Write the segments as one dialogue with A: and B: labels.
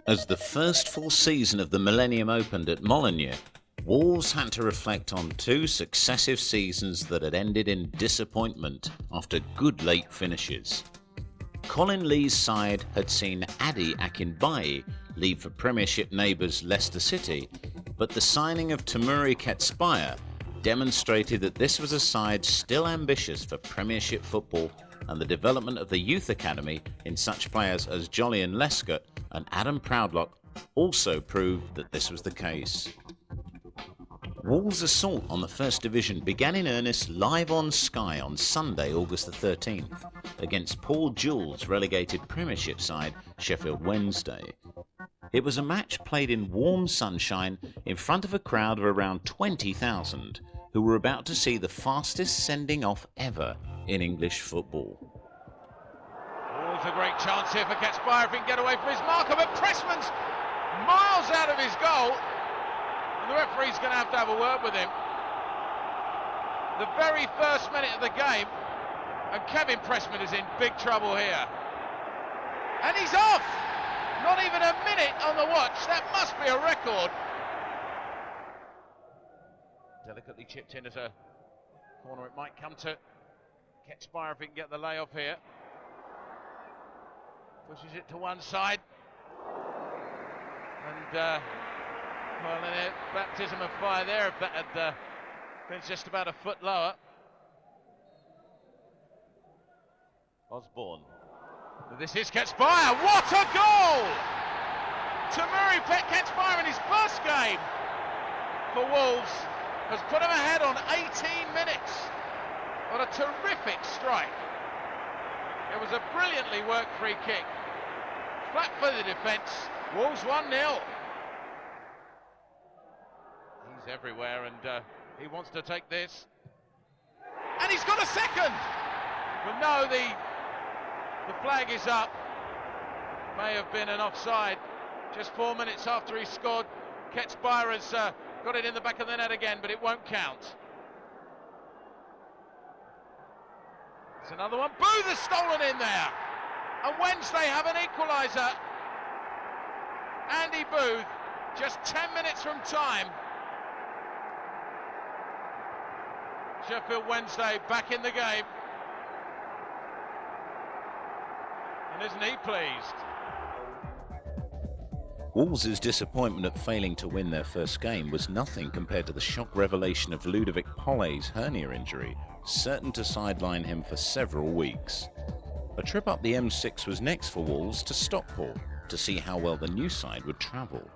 A: As the first full season of the Millennium opened at Molineux, Wolves had to reflect on two successive seasons that had ended in disappointment after good late finishes. Colin Lee's side had seen Adi Akinbaye leave for Premiership neighbours Leicester City, but the signing of Temuri Ketspire demonstrated that this was a side still ambitious for Premiership football, and the development of the youth academy in such players as Jolyon Lescott and Adam Proudlock also proved that this was the case. Wolves' assault on the First Division began in earnest live on Sky on Sunday, August the 13th, against Paul Jewell's relegated Premiership side, Sheffield Wednesday. It was a match played in warm sunshine in front of a crowd of around 20,000 who were about to see the fastest sending off ever in English football.
B: Wolves a great chance here for Ketspire if he can get away from his marker, but Pressman's miles out of his goal. And the referee's going to have a word with him. The very first minute of the game, and Kevin Pressman is in big trouble here. And he's off! Not even a minute on the watch. That must be a record. Delicately chipped in as a corner it might come to. Ketspire if he can get the layoff here. Pushes it to one side. And well, a baptism of fire there if that had been just about a foot lower. Osborne. This is Ketspire. What a goal! Temuri Ketspire in his first game for Wolves has put him ahead on 18 minutes. What a terrific strike. It was a brilliantly worked free kick. Flat for the defence. Wolves 1-0. He's everywhere and he wants to take this. And he's got a second! But no, the flag is up. May have been an offside. Just 4 minutes after he scored. Ketspire has got it in the back of the net again, but it won't count. It's another one. Booth has stolen in there. And Wednesday have an equaliser. Andy Booth, just 10 minutes from time. Sheffield Wednesday back in the game. And isn't he pleased?
A: Wolves' disappointment at failing to win their first game was nothing compared to the shock revelation of Ludovic Pollet's hernia injury, certain to sideline him for several weeks. A trip up the M6 was next for Wolves to Stockport to see how well the new side would travel.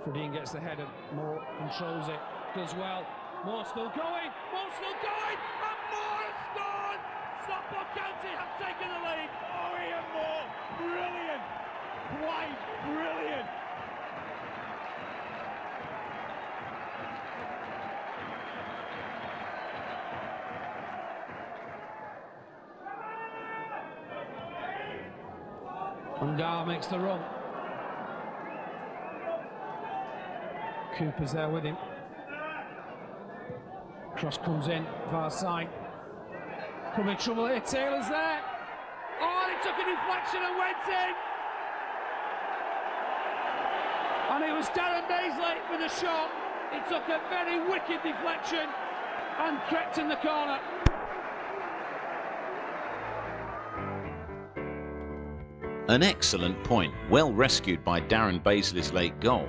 C: Fredine gets the header, Moore controls it, does well. Moore still going, and Moore has scored! Stockport County have taken the lead. Oh, Ian Moore, brilliant, quite brilliant. Undar makes the run. Cooper's there with him. Cross comes in, far side. Coming trouble here, Taylor's there. Oh, and he took a deflection and went in. And it was Darren Daisley with a shot. He took a very wicked deflection and crept in the corner.
A: An excellent point, well rescued by Darren Baisley's late goal.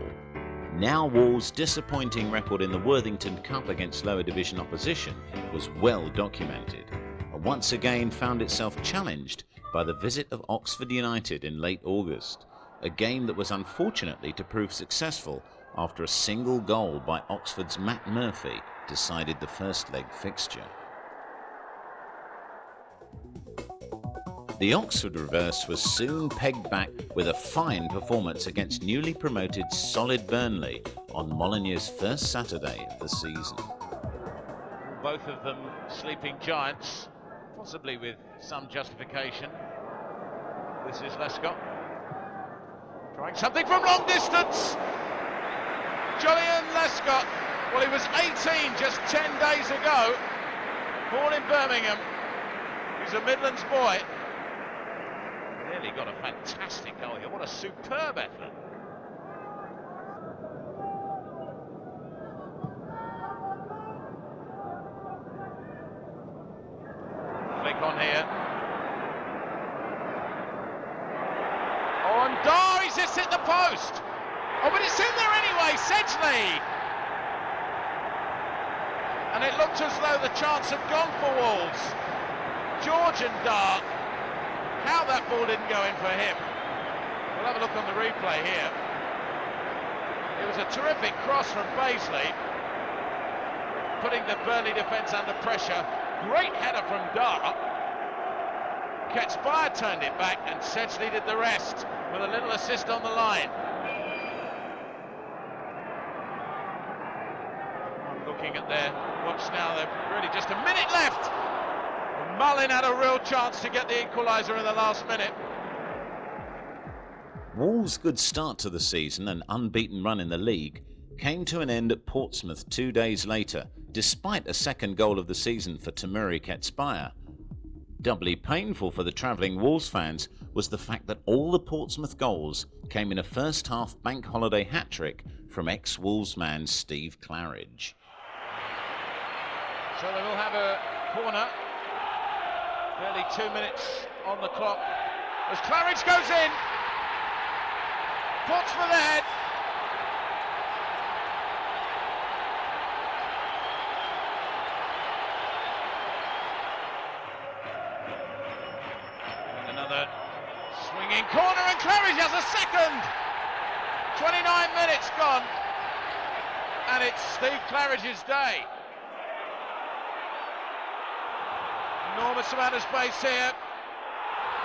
A: Now Wolves' disappointing record in the Worthington Cup against lower division opposition was well documented, and once again found itself challenged by the visit of Oxford United in late August, a game that was unfortunately to prove successful after a single goal by Oxford's Matt Murphy decided the first leg fixture. The Oxford reverse was soon pegged back with a fine performance against newly promoted Solid Burnley on Molineux's first Saturday of the season.
B: Both of them sleeping giants, possibly with some justification. This is Lescott. Trying something from long distance. Jolyon Lescott. Well, he was 18 just 10 days ago. Born in Birmingham. He's a Midlands boy. Nearly got a fantastic goal here. What a superb effort. Flick on here. Oh, and Dar, he's just hit the post. Oh, but it's in there anyway, Sedgley. And it looked as though the chance had gone for Wolves. George and Dar, how that ball didn't go in for him. We'll have a look on the replay here. It was a terrific cross from Baisley, putting the Burnley defence under pressure. Great header from Dar. Ketspire turned it back and Sedgley did the rest with a little assist on the line. I'm looking at their watch now, they're really just a minute left. Mullin had a real chance to get the equaliser in the last minute.
A: Wolves' good start to the season and unbeaten run in the league came to an end at Portsmouth 2 days later, despite a second goal of the season for Temuri Ketspire. Doubly painful for the travelling Wolves fans was the fact that all the Portsmouth goals came in a first-half bank holiday hat-trick from ex-Wolves man Steve Claridge.
B: So they will have a corner. Barely 2 minutes on the clock as Claridge goes in. Portsmouth ahead. Another swinging corner and Claridge has a second. 29 minutes gone and it's Steve Claridge's day. Enormous amount of space here.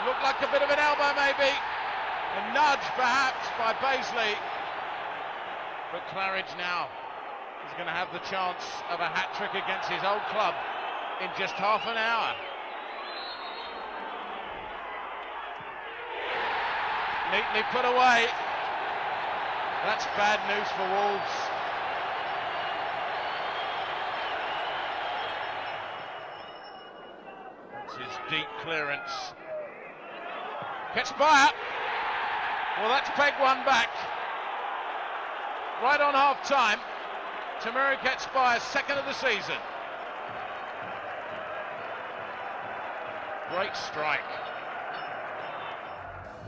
B: Looked like a bit of an elbow maybe. A nudge perhaps by Baisley. But Claridge now is going to have the chance of a hat-trick against his old club in just half an hour. Neatly put away. That's bad news for Wolves. His deep clearance. Ketspire. Well, that's pegged one back. Right on half time. Temuri Ketspire's second of the season. Great strike.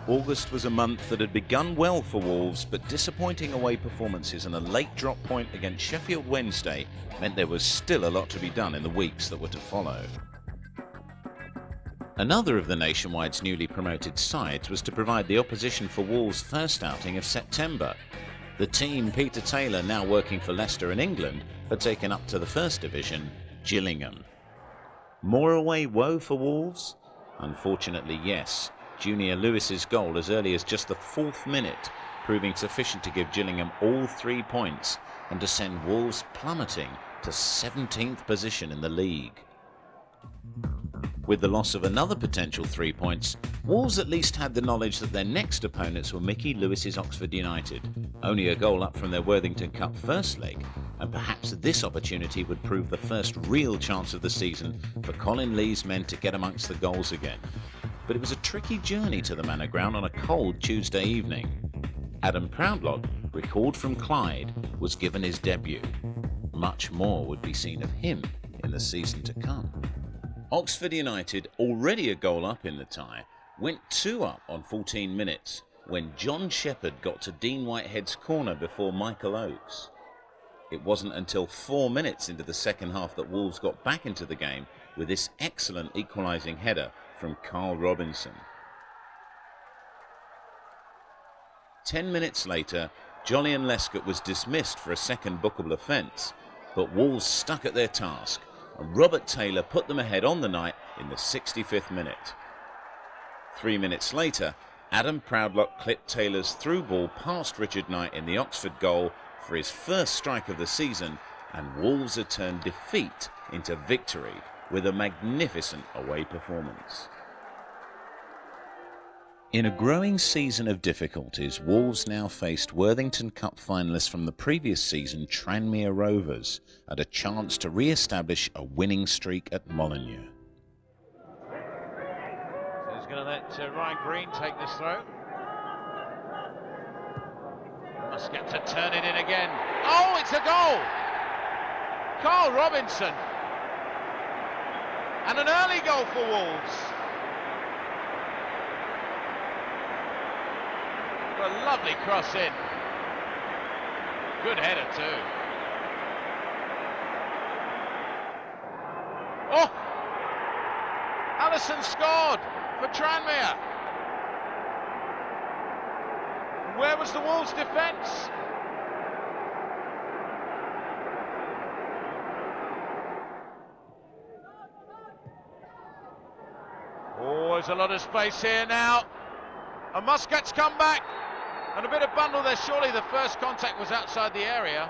A: August was a month that had begun well for Wolves, but disappointing away performances and a late drop point against Sheffield Wednesday meant there was still a lot to be done in the weeks that were to follow. Another of the Nationwide's newly promoted sides was to provide the opposition for Wolves' first outing of September. The team, Peter Taylor, now working for Leicester in England, had taken up to the First Division, Gillingham. More away woe for Wolves? Unfortunately, yes. Junior Lewis's goal as early as just the 4th minute, proving sufficient to give Gillingham all 3 points and to send Wolves plummeting to 17th position in the league. With the loss of another potential 3 points, Wolves at least had the knowledge that their next opponents were Mickey Lewis's Oxford United, only a goal up from their Worthington Cup first leg, and perhaps this opportunity would prove the first real chance of the season for Colin Lee's men to get amongst the goals again. But it was a tricky journey to the Manor Ground on a cold Tuesday evening. Adam Proudlock, recalled from Clyde, was given his debut. Much more would be seen of him in the season to come. Oxford United, already a goal up in the tie, went 2 up on 14 minutes when John Shepherd got to Dean Whitehead's corner before Michael Oakes. It wasn't until 4 minutes into the second half that Wolves got back into the game with this excellent equalising header from Carl Robinson. 10 minutes later, Jolyon Lescott was dismissed for a second bookable offence, but Wolves stuck at their task, and Robert Taylor put them ahead on the night in the 65th minute. 3 minutes later, Adam Proudlock clipped Taylor's through ball past Richard Knight in the Oxford goal for his first strike of the season, and Wolves had turned defeat into victory with a magnificent away performance. In a growing season of difficulties, Wolves now faced Worthington Cup finalists from the previous season, Tranmere Rovers, and a chance to re-establish a winning streak at Molineux.
B: He's going to let Ryan Green take this throw. Muscat to turn it in again. Oh, it's a goal! Carl Robinson. And an early goal for Wolves. A lovely cross in. Good header too. Oh! Allison scored for Tranmere. Where was the Wolves' defence? Oh, there's a lot of space here now. And Muscat's come back. And a bit of bundle there. Surely the first contact was outside the area.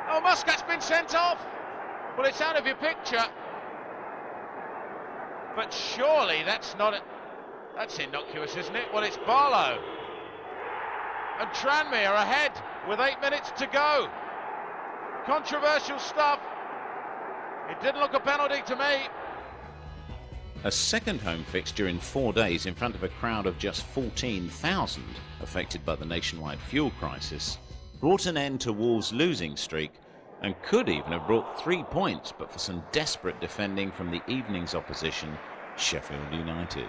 B: Oh, Muscat's been sent off. Well, it's out of your picture. But surely that's not it. That's innocuous, isn't it? Well, it's Barlow. And Tranmere ahead with 8 minutes to go. Controversial stuff. It didn't look a penalty to me.
A: A second home fixture in 4 days in front of a crowd of just 14,000 affected by the nationwide fuel crisis brought an end to Wolves' losing streak and could even have brought 3 points but for some desperate defending from the evening's opposition, Sheffield United.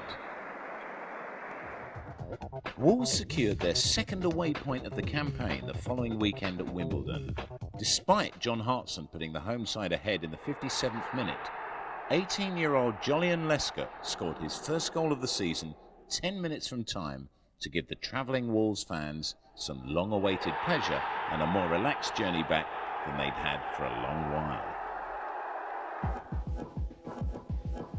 A: Wolves secured their second away point of the campaign the following weekend at Wimbledon. Despite John Hartson putting the home side ahead in the 57th minute, 18-year-old Jolyon Lesker scored his first goal of the season 10 minutes from time to give the travelling Wolves fans some long-awaited pleasure and a more relaxed journey back than they'd had for a long while.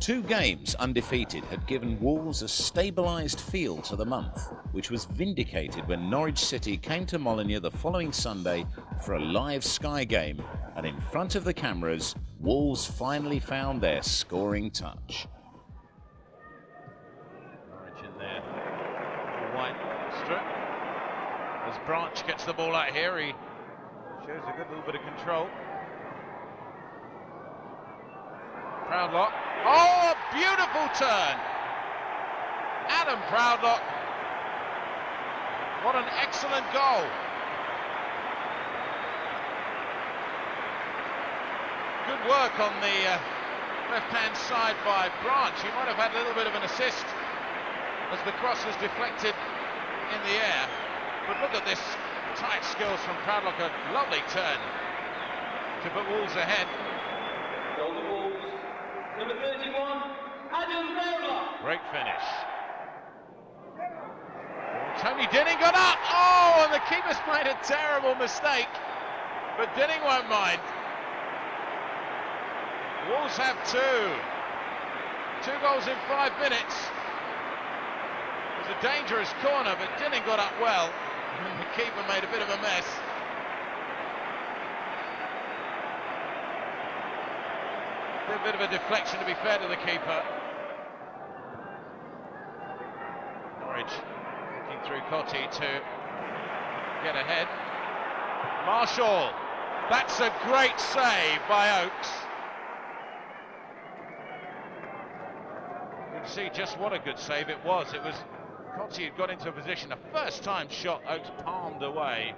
A: 2 games undefeated had given Wolves a stabilised feel to the month, which was vindicated when Norwich City came to Molineux the following Sunday for a live Sky game, and in front of the cameras, Wolves finally found their scoring touch.
B: Norwich in there. White strip. As Branch gets the ball out here, he shows a good little bit of control. Proudlock. Oh, a beautiful turn. Adam Proudlock. What an excellent goal. Good work on the left-hand side by Branch. He might have had a little bit of an assist as the cross was deflected in the air. But look at this tight skills from Proudlock. A lovely turn to put Wolves ahead.
D: Goal to Wolves. Number 31, Adam Proudlock.
B: Great finish. Tony Dinning got up. Oh, and the keeper's made a terrible mistake. But Dinning won't mind. Wolves have 2 goals in 5 minutes. It was a dangerous corner, but Dinning got up well. And the keeper made a bit of a mess. A bit of a deflection, to be fair to the keeper. Norwich looking through Cottee to get ahead. Marshall, that's a great save by Oakes. You can see just what a good save it was. It was Cottee had got into a position, a first time shot, Oakes palmed away,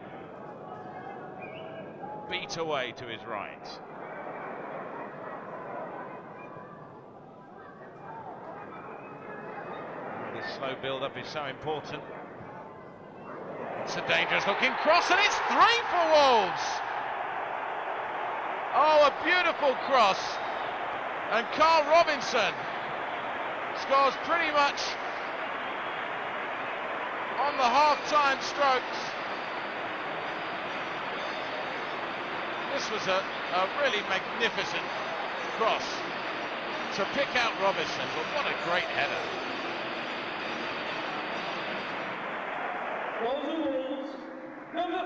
B: beat away to his right. This slow build-up is so important. It's a dangerous looking cross, and it's 3 for Wolves. Oh, a beautiful cross. And Carl Robinson scores pretty much on the half-time strokes. This was a really magnificent cross to pick out Robinson, but what a great header.
D: Goal to Wolves. Number 4,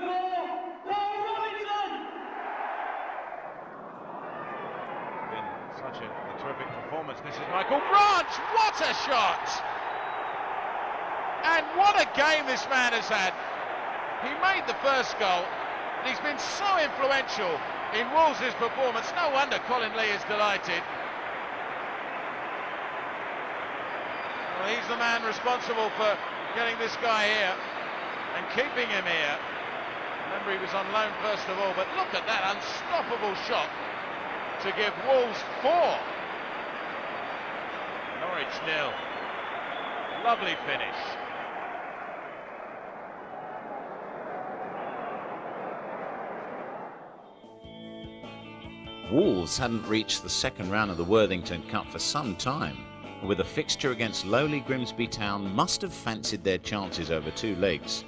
D: Carl Robinson.
B: Been such a terrific performance. This is Michael Branch. What a shot! And what a game this man has had. He made the first goal, and he's been so influential in Wolves' performance. No wonder Colin Lee is delighted. Well, he's the man responsible for getting this guy here and keeping him here. Remember, he was on loan first of all, but look at that unstoppable shot to give Wolves 4. Norwich 0. Lovely finish.
A: Wolves hadn't reached the second round of the Worthington Cup for some time, and with a fixture against lowly Grimsby Town must have fancied their chances over 2 legs.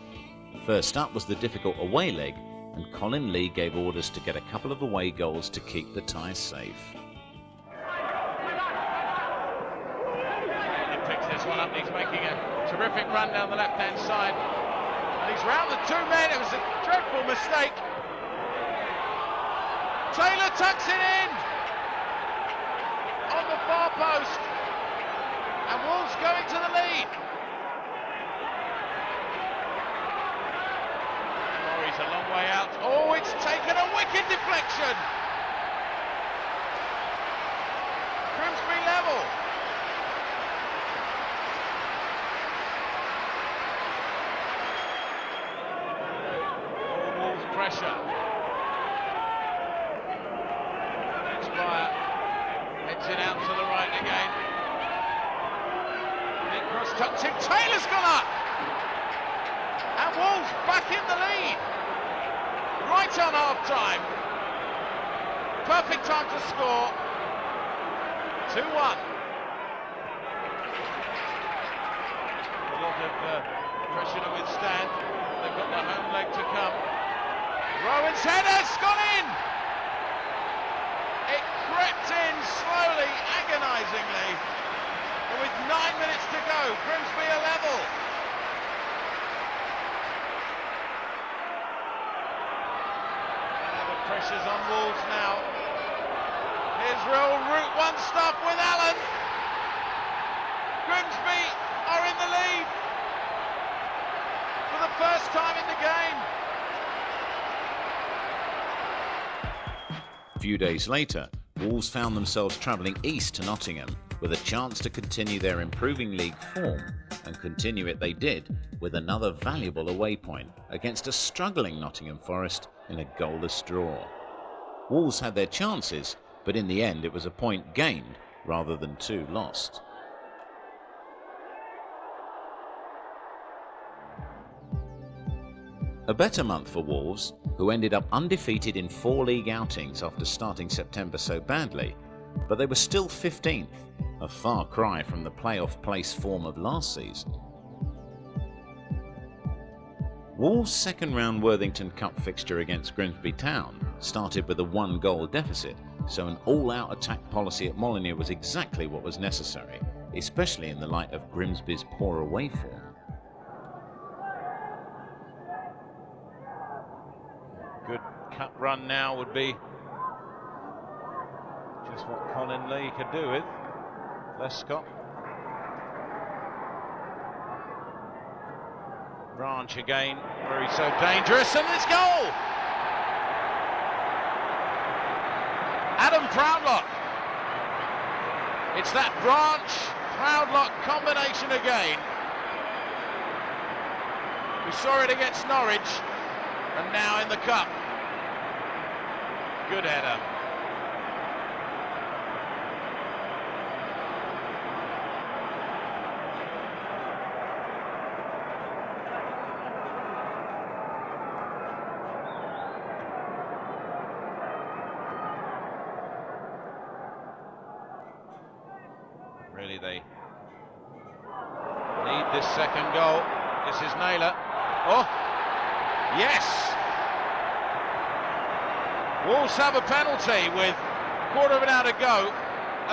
A: First up was the difficult away leg, and Colin Lee gave orders to get a couple of away goals to keep the ties safe.
B: He picks this one up, he's making a terrific run down the left-hand side, and he's round the 2 men. It was a dreadful mistake. Taylor tucks it in on the far post, and Wolves going to the lead. Murray's a long way out. Oh, it's taken a wicked deflection. Grimsby level. Wolves pressure. Heads it out to the right again. Big cross touching. Taylor's gone up! And Wolves back in the lead. Right on half time. Perfect time to score. 2-1. A lot of pressure to withstand. They've got the home leg to come. Rowan's header's gone in! It crept in slowly, agonisingly, and with 9 minutes to go, Grimsby are level. The pressure's on Wolves now. Here's real Route 1 stuff with Allen. Grimsby are in the lead for the first time in the game.
A: A few days later, Wolves found themselves travelling east to Nottingham with a chance to continue their improving league form, and continue it they did with another valuable away point against a struggling Nottingham Forest in a goalless draw. Wolves had their chances, but in the end it was a point gained rather than 2 lost. A better month for Wolves, who ended up undefeated in 4 league outings after starting September so badly, but they were still 15th, a far cry from the playoff place form of last season. Wolves' second round Worthington Cup fixture against Grimsby Town started with a 1-goal deficit, so an all-out attack policy at Molineux was exactly what was necessary, especially in the light of Grimsby's poor away form.
B: Good cut run now would be just what Colin Lee could do with Lescott. Branch again, where he's so dangerous, and it's goal! Adam Proudlock. It's that Branch-Proudlock combination again. We saw it against Norwich, and now in the cup. Good header. Really, they need this second goal. This is Naylor. Oh, yes! Wolves have a penalty with a quarter of an hour to go,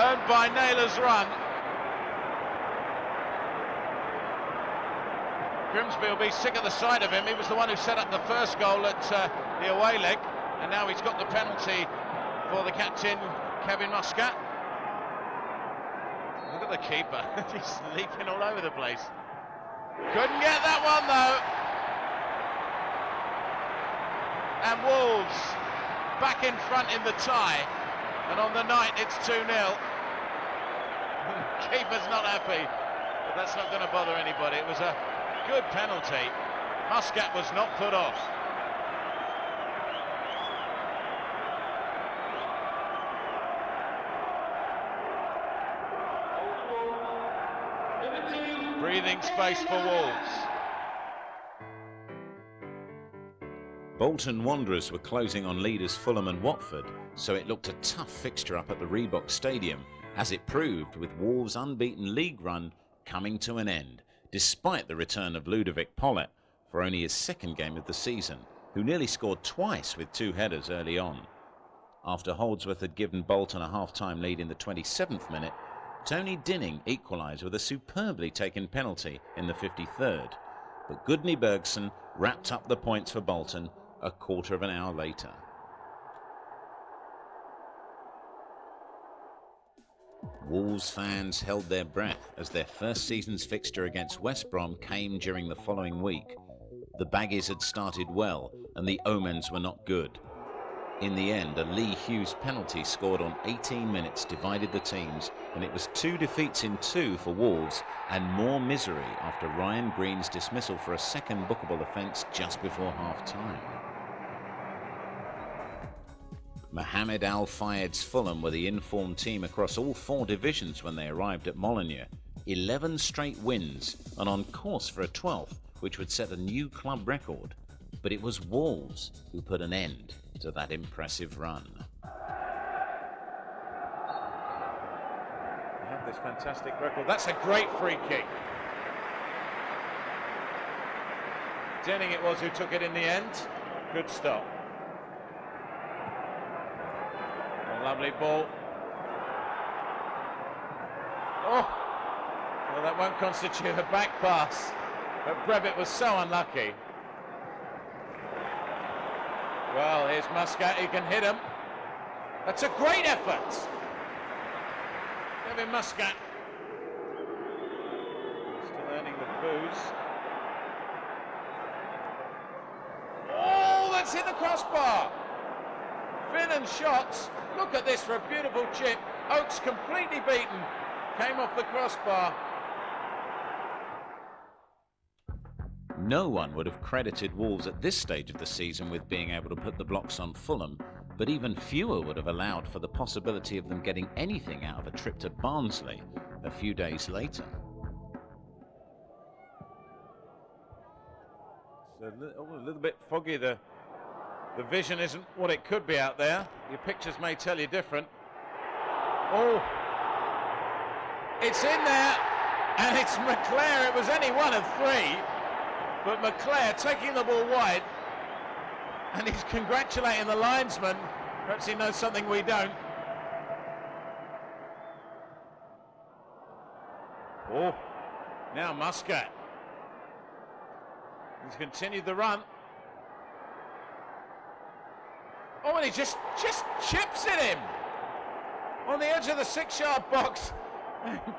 B: earned by Naylor's run. Grimsby will be sick of the sight of him. He was the one who set up the first goal at the away leg, and now he's got the penalty for the captain, Kevin Muscat. Look at the keeper, he's leaping all over the place. Couldn't get that one though. And Wolves back in front in the tie, and on the night it's 2-0. Keeper's not happy. But that's not going to bother anybody. It was a good penalty. Muscat was not put off. Breathing space for Wolves.
A: Bolton Wanderers were closing on leaders Fulham and Watford, so it looked a tough fixture up at the Reebok Stadium, as it proved, with Wolves' unbeaten league run coming to an end, despite the return of Ludovic Pollett for only his second game of the season, who nearly scored twice with 2 headers early on. After Holdsworth had given Bolton a half-time lead in the 27th minute, Tony Dinning equalised with a superbly taken penalty in the 53rd, but Gudni Bergson wrapped up the points for Bolton a quarter of an hour later. Wolves fans held their breath as their first season's fixture against West Brom came during the following week. The Baggies had started well and the omens were not good. In the end, a Lee Hughes penalty scored on 18 minutes divided the teams, and it was 2 defeats in 2 for Wolves and more misery after Ryan Green's dismissal for a second bookable offence just before half-time. Mohamed Al Fayed's Fulham were the informed team across all 4 divisions when they arrived at Molineux. 11 straight wins and on course for a 12th, which would set a new club record. But it was Wolves who put an end to that impressive run.
B: They have this fantastic record. That's a great free kick. Denning it was who took it in the end. Good stop. A lovely ball. Oh! Well, that won't constitute a back pass. But Brevitt was so unlucky. Well, here's Muscat, he can hit him. That's a great effort. Kevin Muscat. Still earning the boos. Oh, that's hit the crossbar. Finnan shot. Look at this for a beautiful chip. Oakes completely beaten. Came off the crossbar.
A: No one would have credited Wolves at this stage of the season with being able to put the blocks on Fulham, but even fewer would have allowed for the possibility of them getting anything out of a trip to Barnsley a few days later.
B: It's a little bit foggy. The vision isn't what it could be out there. Your pictures may tell you different. Oh, it's in there, and it's McClare. It was only one of 3. But McClare taking the ball wide, and he's congratulating the linesman. Perhaps he knows something we don't. Oh, now Muscat. He's continued the run. Oh, and he just chips at him on the edge of the 6-yard box.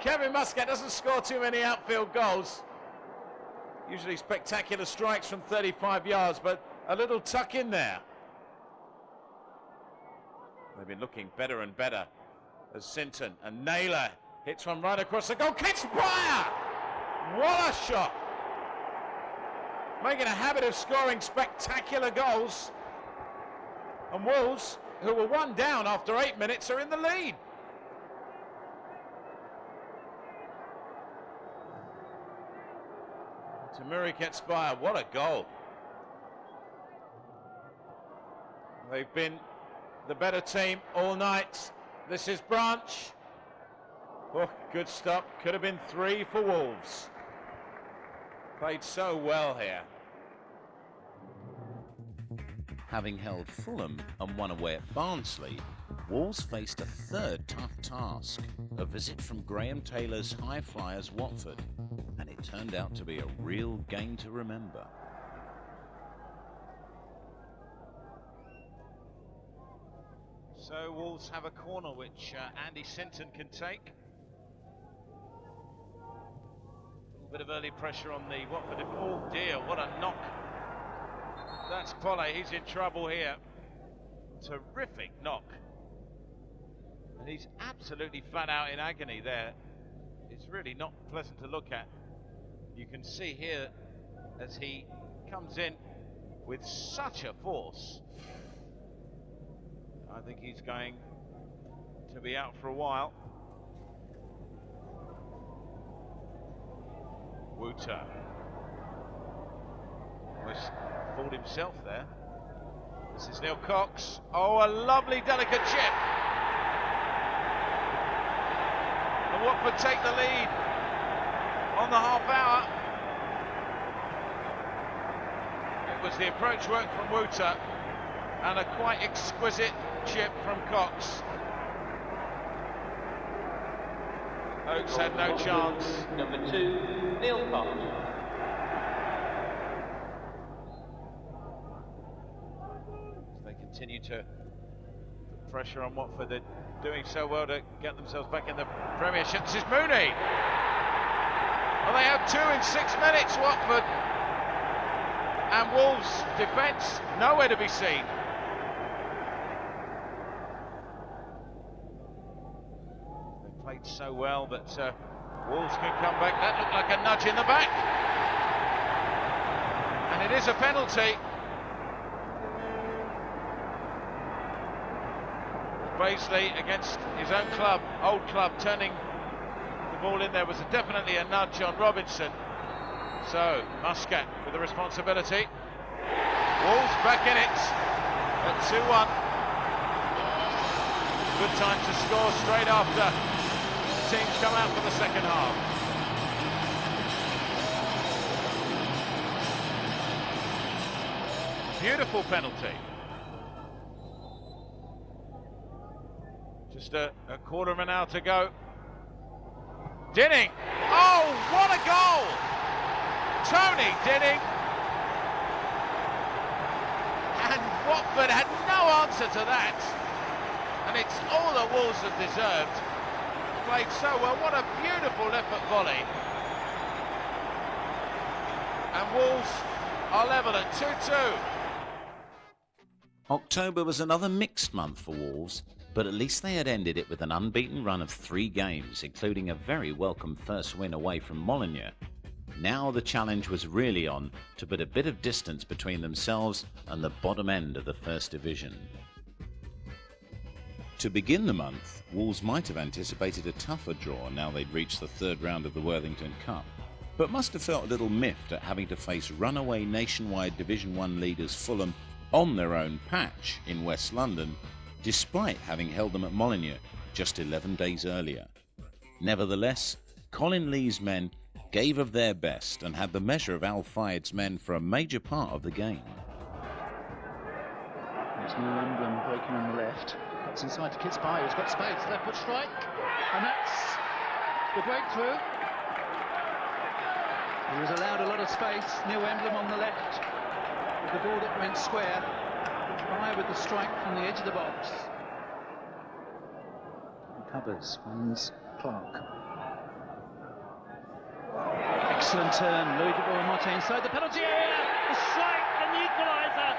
B: Kevin Muscat doesn't score too many outfield goals. Usually spectacular strikes from 35 yards, but a little tuck in there. They've been looking better and better as Sinton and Naylor hits one right across the goal. Kitzbauer! What a shot! Making a habit of scoring spectacular goals. And Wolves, who were 1 down after 8 minutes, are in the lead. Tamuri Kitzbauer, what a goal. They've been the better team all night. This is Branch. Oh, good stop. Could have been 3 for Wolves. Played so well here.
A: Having held Fulham and won away at Barnsley, Wolves faced a third tough task, a visit from Graham Taylor's High Flyers Watford, and it turned out to be a real game to remember.
B: So Wolves have a corner which Andy Sinton can take. A little bit of early pressure on the Watford. Oh dear, what a knock. That's Polley, he's in trouble here. Terrific knock. And he's absolutely flat out in agony there. is really not pleasant to look at. You can see here as he comes in with such a force. I think he's going to be out for a while. Wouter almost fooled himself there. This is Neil Cox. Oh, a lovely delicate chip. And Watford take the lead on the half hour. It was the approach work from Wouter and a quite exquisite chip from Cox. Oakes had no chance.
E: Number 2, Neil Cox.
B: They continue to put pressure on Watford. They're doing so well to get themselves back in the Premiership. This is Mooney. Well, they have 2 in 6 minutes, Watford. And Wolves' defence nowhere to be seen. They played so well that Wolves can come back. That looked like a nudge in the back. And it is a penalty. Paisley against his own club, old club, turning the ball in there was definitely a nudge on Robinson. So Muscat with the responsibility. Wolves back in it at 2-1. Good time to score straight after teams come out for the second half. Beautiful penalty. Just a quarter of an hour to go. Dinning. Oh, what a goal! Tony Dinning. And Watford had no answer to that. And it's all that Wolves have deserved. Played so well. What a beautiful effort volley. And Wolves are level at 2-2.
A: October was another mixed month for Wolves, but at least they had ended it with an unbeaten run of 3 games, including a very welcome first win away from Molineux. Now the challenge was really on to put a bit of distance between themselves and the bottom end of the First Division. To begin the month, Wolves might have anticipated a tougher draw now they'd reached the 3rd round of the Worthington Cup, but must have felt a little miffed at having to face runaway nationwide Division 1 leaders Fulham on their own patch in West London, despite having held them at Molineux just 11 days earlier. Nevertheless, Colin Lee's men gave of their best and had the measure of Al Fayed's men for a major part of the game.
F: There's New England breaking on the left. That's inside to Kitsby, who's got space. Left foot strike. And that's the breakthrough. He was allowed a lot of space. New Emblem on the left. With the ball that went square. By with the strike from the edge of the box. Recovers, wins Clark. Excellent turn, Louis de Boer-Motte inside the penalty area. The strike and the equaliser.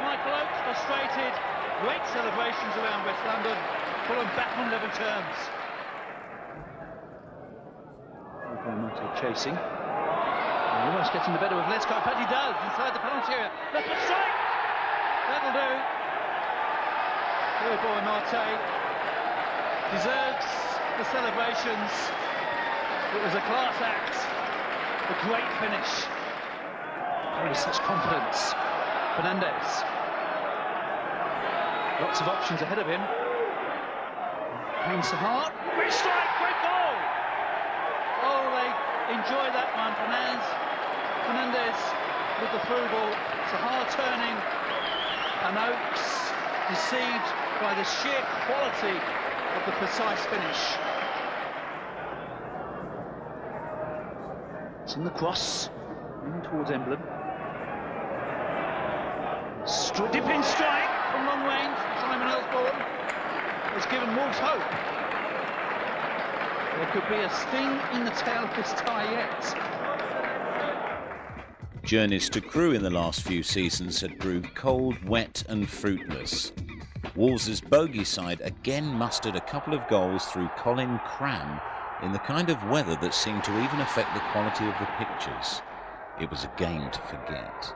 F: Michael Oakes frustrated. Great celebrations around West London. Fulham back on level terms. Boer-Motte chasing. Almost getting the better of Lescott, but he does inside the penalty area. Left foot strike. That'll do. Louis Boer-Motte deserves the celebrations. It was a class act. A great finish. Oh, such confidence. Fernandez. Lots of options ahead of him. Payne Sahar. Great strike, great goal. Oh, they enjoy that one. Fernandez with the through ball. Sahar turning. And Oakes deceived by the sheer quality of the precise finish. It's in the cross, in towards Emblem. Dipping strike from long range. Simon Elsborn has given Wolves hope. There could be a sting in the tail of this tie yet.
A: Journeys to Crewe in the last few seasons had proved cold, wet and fruitless. Wolves' bogey side again mustered a couple of goals through Colin Cram in the kind of weather that seemed to even affect the quality of the pictures. It was a game to forget.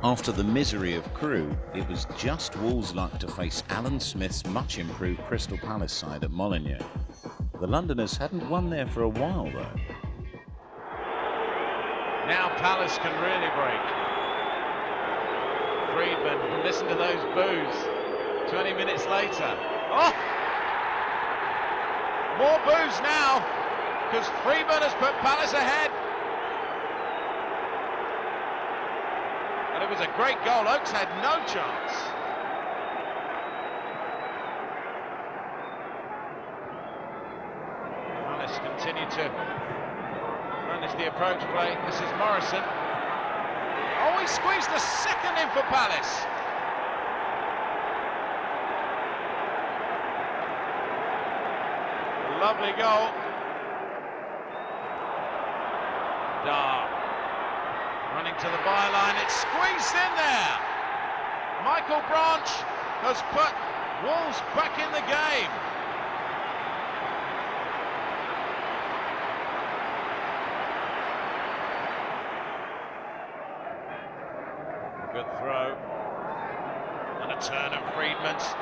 A: After the misery of Crewe, it was just Wolves' luck to face Alan Smith's much improved Crystal Palace side at Molineux. The Londoners hadn't won there for a while though.
B: Now Palace can really break. Friedman, listen to those boos 20 minutes later. Oh! More boos now, because Friedman has put Palace ahead. And it was a great goal. Oaks had no chance. Palace continue to manage the approach play. This is Morrison. Oh, he squeezed the second in for Palace. Lovely goal. Dar running to the byline. It's squeezed in there. Michael Branch has put Wolves back in the game. Good throw. And a turn of Friedman's.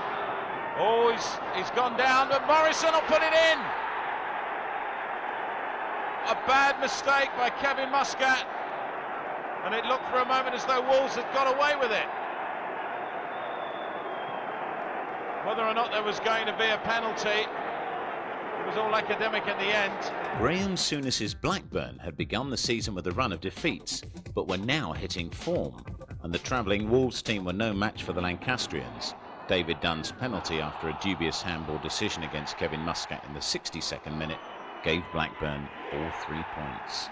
B: Oh, he's gone down, but Morrison will put it in. A bad mistake by Kevin Muscat. And it looked for a moment as though Wolves had got away with it. Whether or not there was going to be a penalty, it was all academic in the end.
A: Graham Souness's Blackburn had begun the season with a run of defeats, but were now hitting form, and the travelling Wolves team were no match for the Lancastrians. David Dunn's penalty after a dubious handball decision against Kevin Muscat in the 62nd minute gave Blackburn all 3 points.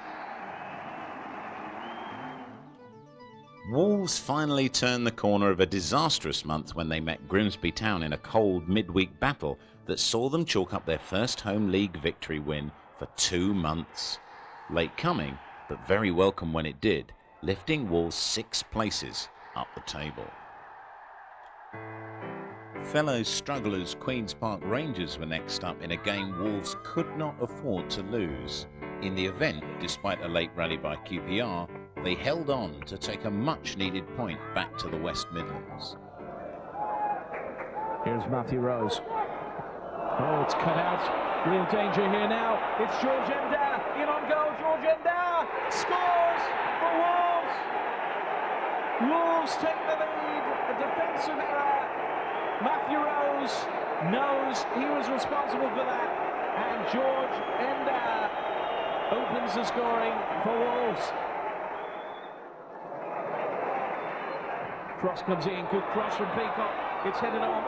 A: Wolves finally turned the corner of a disastrous month when they met Grimsby Town in a cold midweek battle that saw them chalk up their first home league victory win for 2 months. Late coming, but very welcome when it did, lifting Wolves 6 places up the table. Fellow strugglers Queen's Park Rangers were next up in a game Wolves could not afford to lose. In the event, despite a late rally by QPR, they held on to take a much-needed point back to the West Midlands.
C: Here's Matthew Rose. Oh, it's cut out. Real danger here now. It's George Enda. In on goal, George Enda scores for Wolves. Wolves take the lead. A defensive error. Matthew Rose knows he was responsible for that. And George Enda opens the scoring for Wolves. Cross comes in, good cross from Peacock. It's headed on.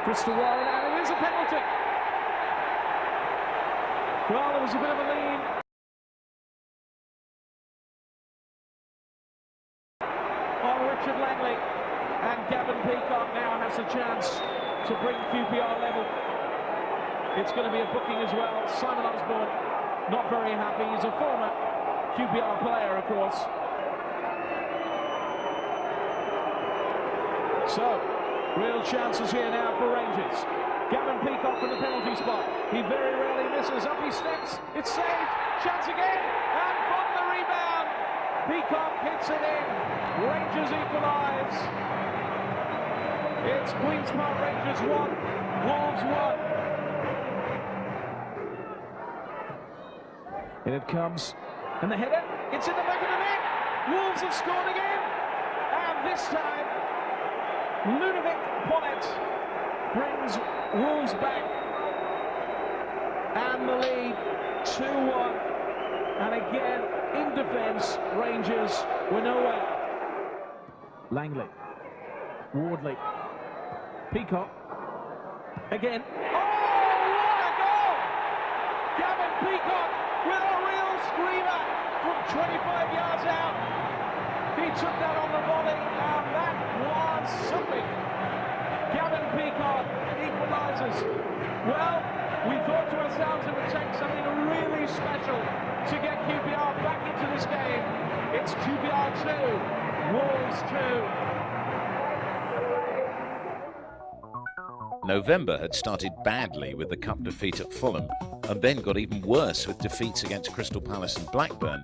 C: Crystal Warren, and it is a penalty. Well, there was a bit of a lead. On Richard Langley. And Gavin Peacock now has a chance to bring QPR level. It's going to be a booking as well. Simon Osborne, not very happy. He's a former QPR player, of course. So, real chances here now for Rangers. Gavin Peacock from the penalty spot. He very rarely misses. Up he steps. It's saved. Chance again. And from the rebound, Peacock hits it in. Rangers equalise. It's Queen's Park Rangers 1, Wolves 1. In it comes. And the header. It's in the back of the net. Wolves have scored again. And this time, Ludovic Ponnet brings Wolves back, and the lead 2-1. And again, in defence, Rangers were nowhere. Langley, Wardley, Peacock, again. Oh, what a goal! Gavin Peacock with a real screamer from 25 yards out. He took that on the volley, and that was something. Gavin Peacock equalises. Well, we thought to ourselves it would take something really special to get QPR back into this game. It's QPR 2, Wolves 2.
A: November had started badly with the cup defeat at Fulham and then got even worse with defeats against Crystal Palace and Blackburn.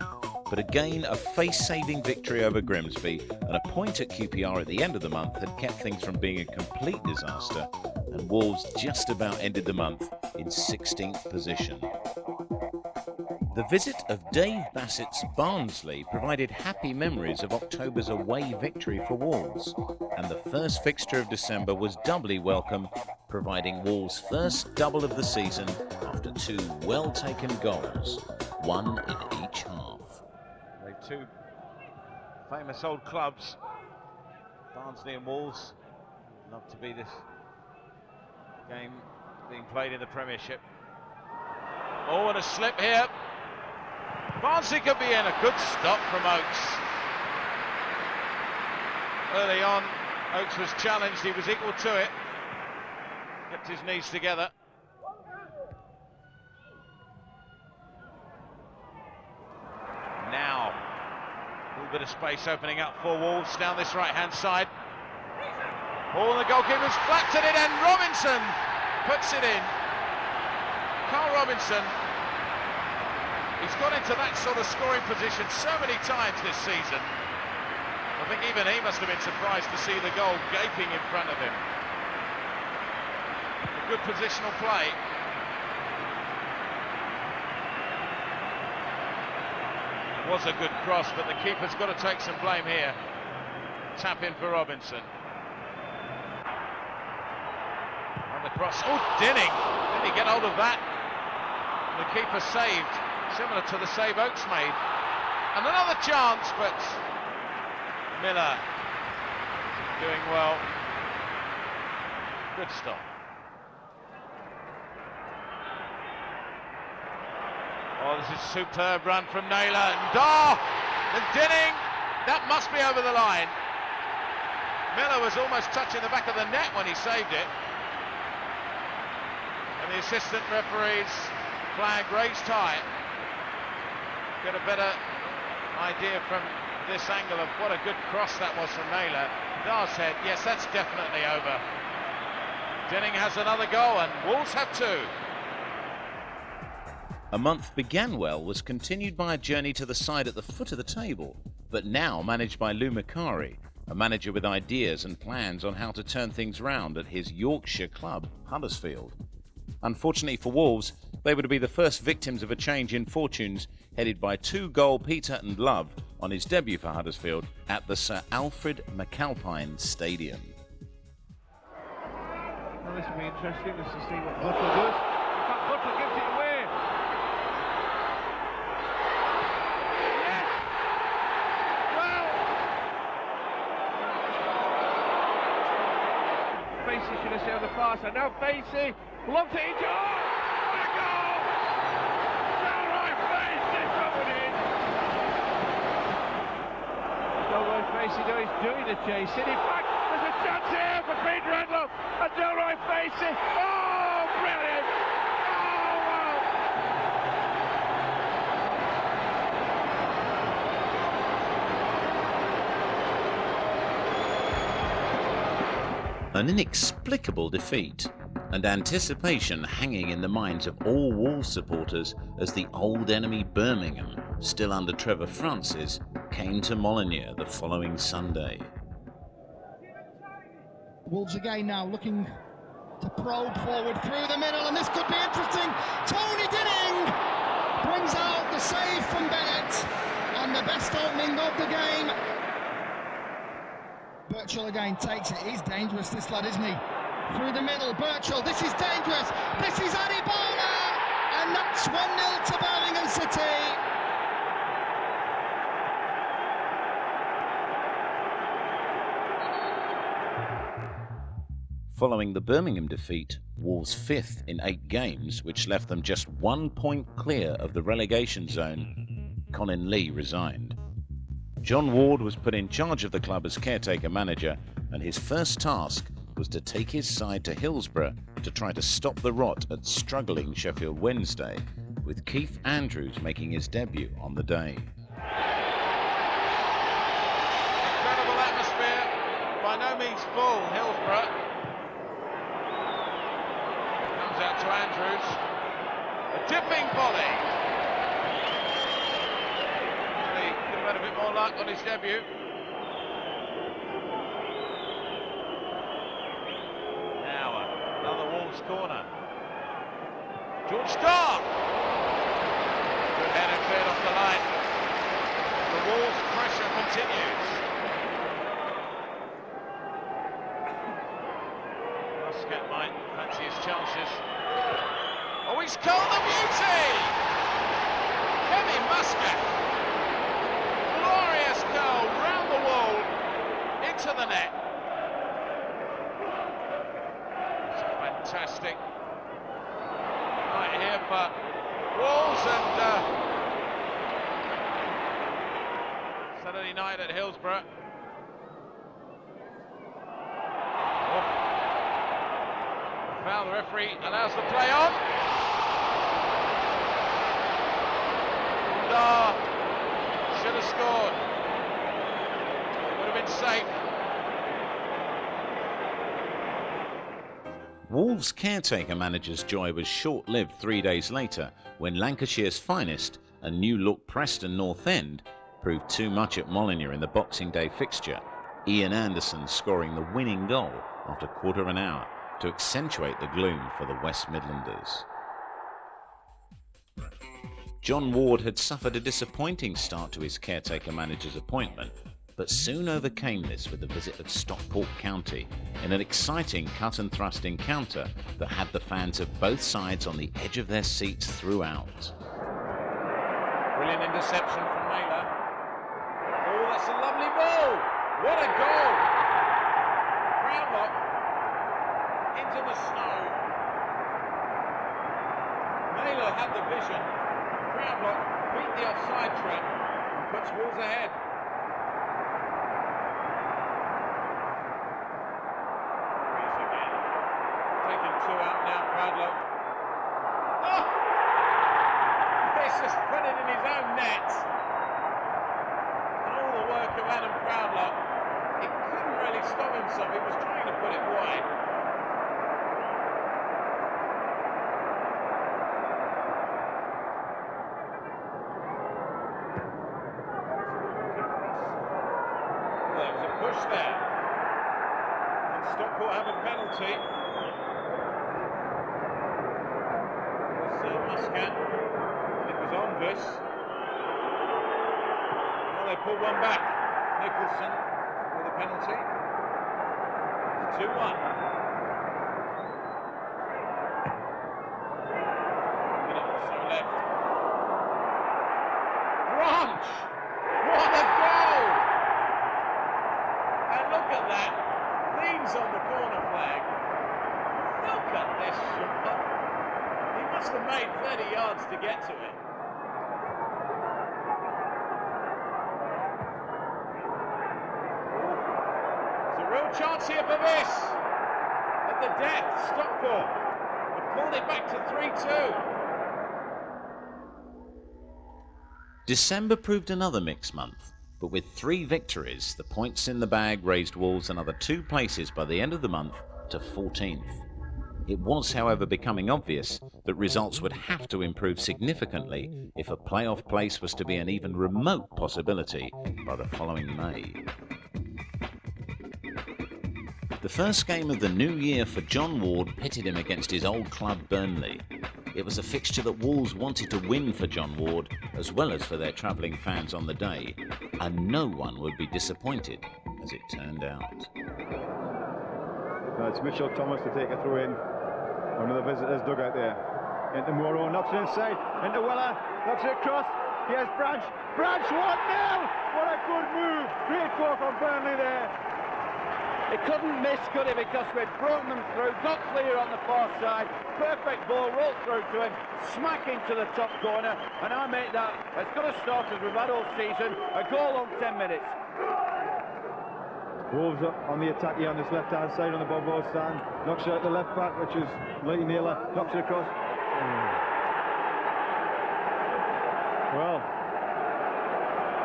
A: But again, a face-saving victory over Grimsby and a point at QPR at the end of the month had kept things from being a complete disaster, and Wolves just about ended the month in 16th position. The visit of Dave Bassett's Barnsley provided happy memories of October's away victory for Wolves, and the first fixture of December was doubly welcome, providing Wolves' first double of the season after two well-taken goals, one in each half.
B: Two famous old clubs, Barnsley and Wolves. Love to be this game being played in the Premiership. Oh, and a slip here. Barnsley could be in. A good stop from Oakes. Early on, Oakes was challenged. He was equal to it. Kept his knees together. Now, a little bit of space opening up for Wolves down this right-hand side. Oh, the goalkeeper's flapped at it, and Robinson puts it in. Carl Robinson, he's got into that sort of scoring position so many times this season. I think even he must have been surprised to see the goal gaping in front of him. A good positional play. Was a good cross, but the keeper's got to take some blame here. Tap in for Robinson. And the cross, oh, Dinning! Did he get hold of that? The keeper saved, similar to the save Oakes made. And another chance, but Miller doing well. Good stop. Oh, this is a superb run from Naylor, and Dinning, that must be over the line. Miller was almost touching the back of the net when he saved it. And the assistant referee's flag raised high. Get a better idea from this angle of what a good cross that was from Naylor. Dar said, yes, that's definitely over. Dinning has another goal, and Wolves have two.
A: A month began well, was continued by a journey to the side at the foot of the table, but now managed by Lou Macari, a manager with ideas and plans on how to turn things round at his Yorkshire club, Huddersfield. Unfortunately for Wolves, they were to be the first victims of a change in fortunes headed by two-goal Peter and Love on his debut for Huddersfield at the Sir Alfred McAlpine Stadium.
C: Well, this will be interesting just to see what Butler does. In fact, Butler gives it away. Yes! Well! Facey should have sailed the pass, and now Facey loves it into... Oh! What a goal! Delroy Facey coming in! Delroy Facey doing the chasing. In fact, there's a chance here for Pete Redlow, and Delroy Facey. Oh, brilliant! Oh, wow!
A: An inexplicable defeat, and anticipation hanging in the minds of all Wolves supporters as the old enemy Birmingham, still under Trevor Francis, came to Molineux the following Sunday.
G: Wolves again now looking to probe forward through the middle, and this could be interesting. Tony Dinning brings out the save from Bennett, and the best opening of the game. Birchall again takes it. He's dangerous, this lad, isn't he? Through the middle, Birchall, this is dangerous. This is Adibona, and that's 1-0 to Birmingham City.
A: Following the Birmingham defeat, Wolves' fifth in 8 games, which left them just 1 point clear of the relegation zone, Colin Lee resigned. John Ward was put in charge of the club as caretaker manager, and his first task was to take his side to Hillsborough to try to stop the rot at struggling Sheffield Wednesday, with Keith Andrews making his debut on the day.
B: Incredible atmosphere, by no means full, Hillsborough. to Andrews. A dipping volley. He could have had a bit more luck on his debut. Now another Wolves corner. George Stark. Good header cleared off the line. The Wolves' pressure continues. Muscat might fancy his chances. Oh, he's called the beauty! Kevin Muscat. Glorious goal round the wall into the net. It's fantastic night here for Wolves and Saturday night at Hillsborough. Foul, the referee allows the play on. Should have scored. It would have been safe.
A: Wolves' caretaker manager's joy was short-lived 3 days later when Lancashire's finest, a new-look Preston North End, proved too much at Molineux in the Boxing Day fixture, Ian Anderson scoring the winning goal after a quarter of an hour to accentuate the gloom for the West Midlanders. John Ward had suffered a disappointing start to his caretaker manager's appointment, but soon overcame this with the visit of Stockport County in an exciting cut-and-thrust encounter that had the fans of both sides on the edge of their seats throughout.
B: Brilliant interception from Naylor. Oh, that's a lovely ball! What a goal! Brownlock into the snow. Naylor had the vision. Brownlock beat the offside trap and puts Wolves ahead. Taking two out now, Brownlock. Oh! He's just put it in his own net. And all the work of Adam Proudlock, he couldn't really stop himself. He was trying to put it wide. Well, there was a push there. And Stockport have a penalty. It was Muscat. It was Onvis. Well, they pulled one back. Nicholson with a penalty. It's 2-1. Minute or so left. Branch! What a goal! And look at that. Leans on the corner flag. Look at this shot. He must have made 30 yards to get to it. There's a real chance here for this. At the death, Stockport have pulled it back to 3-2.
A: December proved another mixed month, but with 3 victories, the points in the bag raised Wolves another 2 places by the end of the month to 14th. It was, however, becoming obvious that results would have to improve significantly if a playoff place was to be an even remote possibility by the following May. The first game of the new year for John Ward pitted him against his old club Burnley. It was a fixture that Wolves wanted to win for John Ward, as well as for their travelling fans on the day, and no one would be disappointed, as it turned out.
H: It's Mitchell Thomas to take a throw in. One of the visitors' dugout there. Into Morrow, knocks it inside. Into Weller, knocks it across. Here's Branch. Branch 1-0! What a good move! Great goal from Burnley there.
I: It couldn't miss, could it? Because we'd broken them through, got clear on the far side, perfect ball, rolled through to him, smack into the top corner, and I make that as good a start as we've had all season, a goal on 10 minutes.
H: Wolves up on the attack here on this left-hand side on the Bob Ross stand. Knocks it out the left back, which is Leighton Naylor, knocks it across. Well,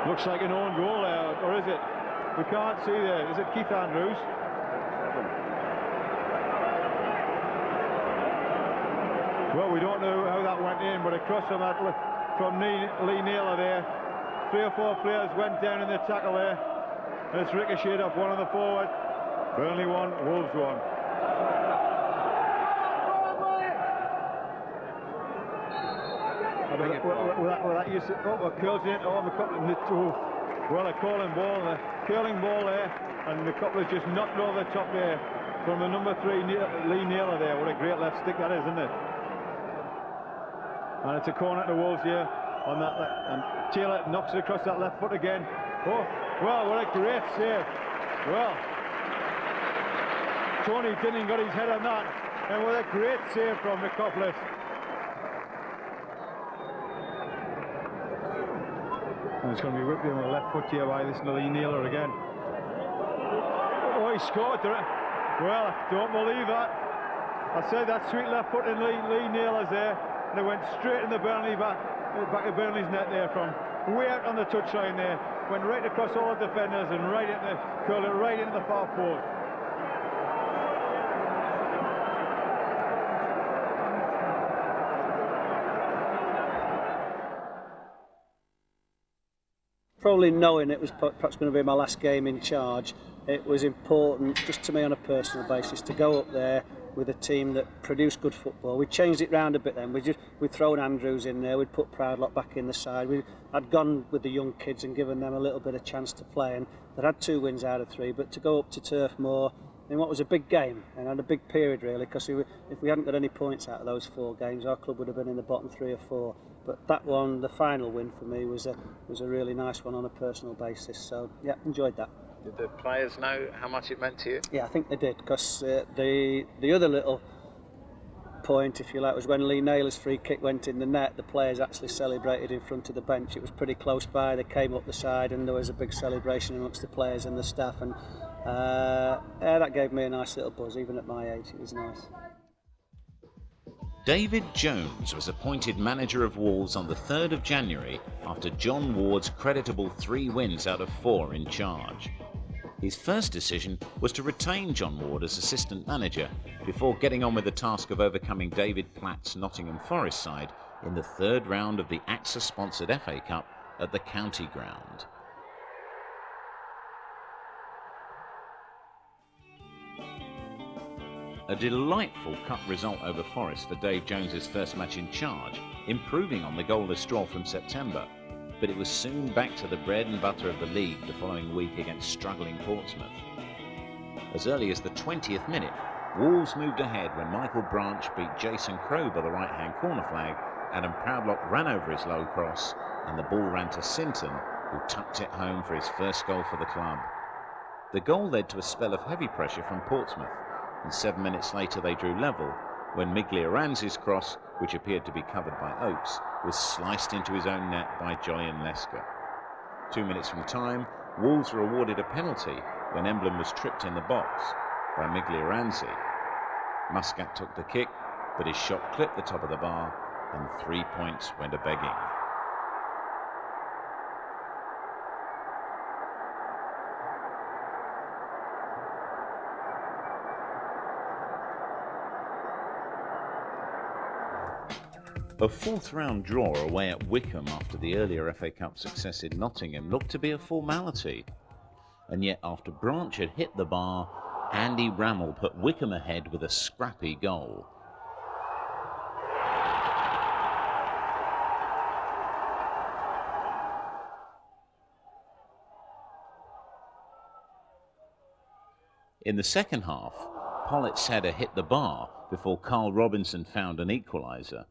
H: looks like an own goal there, or is it? We can't see there. Is it Keith Andrews? Well, we don't know how that went in, but across from that, from Lee Naylor there, 3 or 4 players went down in the tackle there, and it's ricocheted off one of the forward. Burnley 1, Wolves 1. That used to, curls it into well, a curling ball there, and the couple has just knocked over the top there from the number 3 Lee Naylor there. What a great left stick that is, isn't it? And it's a corner to Wolves here on that left, and Taylor knocks it across that left foot again. Oh, well, what a great save. Well, Tony Dinning got his head on that, and what a great save from Nicopolis. And it's going to be whipped in with the left foot here by this Lee Naylor again. Oh, he scored there. Well, I don't believe that. I said that sweet left foot in Lee Naylor's there, and it went straight in the back of Burnley's net there from way out on the touchline there. Went right across all the defenders and curled it right into the far post.
J: Probably knowing it was perhaps going to be my last game in charge, it was important just to me on a personal basis to go up there with a team that produced good football. We changed it round a bit then. We'd thrown Andrews in there, we'd put Proudlock back in the side. I'd gone with the young kids and given them a little bit of chance to play, and they'd had 2 wins out of 3, but to go up to Turf Moor in what was a big game and had a big period really, because if we hadn't got any points out of those 4 games, our club would have been in the bottom 3 or 4. But that one, the final win for me, was a really nice one on a personal basis. So yeah, enjoyed that.
A: Did the players know how much it meant to you?
J: Yeah, I think they did, because the other little point, if you like, was when Lee Naylor's free kick went in the net, the players actually celebrated in front of the bench. It was pretty close by. They came up the side and there was a big celebration amongst the players and the staff, and that gave me a nice little buzz. Even at my age, it was nice.
A: David Jones was appointed manager of Wolves on the 3rd of January after John Ward's creditable 3 wins out of 4 in charge. His first decision was to retain John Ward as assistant manager before getting on with the task of overcoming David Platt's Nottingham Forest side in the 3rd round of the AXA-sponsored FA Cup at the County Ground. A delightful cup result over Forest for Dave Jones's first match in charge, improving on the goalless draw from September. But it was soon back to the bread and butter of the league the following week against struggling Portsmouth. As early as the 20th minute, Wolves moved ahead when Michael Branch beat Jason Crowe by the right-hand corner flag. Adam Proudlock ran over his low cross, and the ball ran to Sinton, who tucked it home for his first goal for the club. The goal led to a spell of heavy pressure from Portsmouth, and 7 minutes later they drew level when Miglioranzi's cross, which appeared to be covered by Oakes, was sliced into his own net by Julian Lesker. 2 minutes from time, Wolves were awarded a penalty when Emblem was tripped in the box by Miglioranzi. Muscat took the kick, but his shot clipped the top of the bar and 3 points went a-begging. A 4th round draw away at Wycombe after the earlier FA Cup success in Nottingham looked to be a formality. And yet after Branch had hit the bar, Andy Rammell put Wycombe ahead with a scrappy goal. In the second half, Pollett's header hit the bar before Carl Robinson found an equaliser.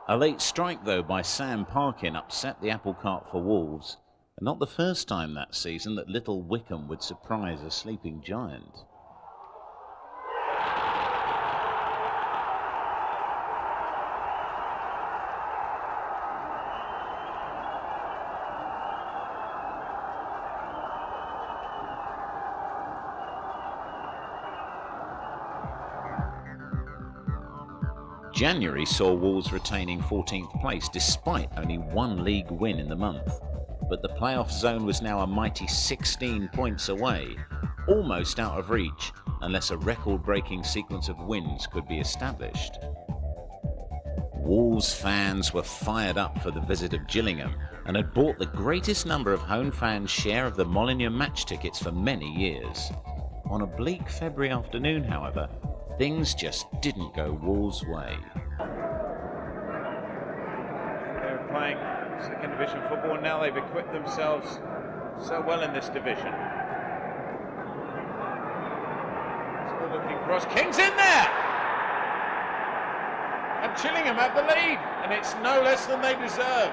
A: A late strike, though, by Sam Parkin upset the apple cart for Wolves, and not the first time that season that little Wycombe would surprise a sleeping giant. January saw Wolves retaining 14th place despite only one league win in the month. But the playoff zone was now a mighty 16 points away, almost out of reach unless a record-breaking sequence of wins could be established. Wolves fans were fired up for the visit of Gillingham and had bought the greatest number of home fans' share of the Molineux match tickets for many years. On a bleak February afternoon, however, things just didn't go Wolves' way.
B: They're playing second division football and now they've equipped themselves so well in this division. It's a good-looking cross. King's in there! And Gillingham have the lead, and it's no less than they deserve.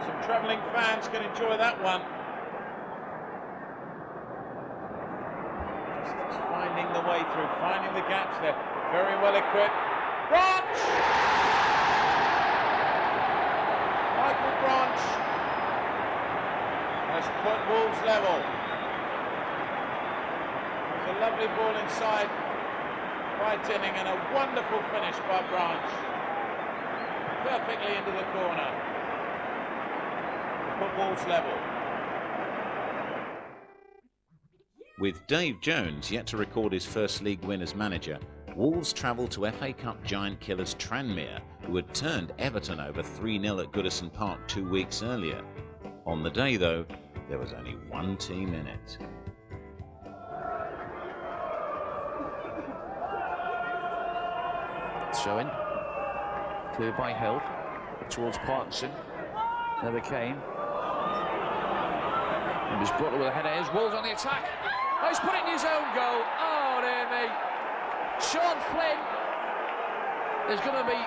B: Some travelling fans can enjoy that one. Just finding the way through, finding the gaps there. Very well equipped. Branch! Michael Branch has put Wolves level. There's a lovely ball inside by Dinning and a wonderful finish by Branch. Perfectly into the corner. Put Wolves level.
A: With Dave Jones yet to record his first league win as manager, Wolves travelled to FA Cup giant killers Tranmere, who had turned Everton over 3-0 at Goodison Park 2 weeks earlier. On the day, though, there was only one team in it.
K: Showing. Cleared by Hill. Towards Parkinson. Never came. It was brought with a header. Here's Wolves on the attack. Oh, he's put it in his own goal. Oh, dear me. Sean Flynn is going to be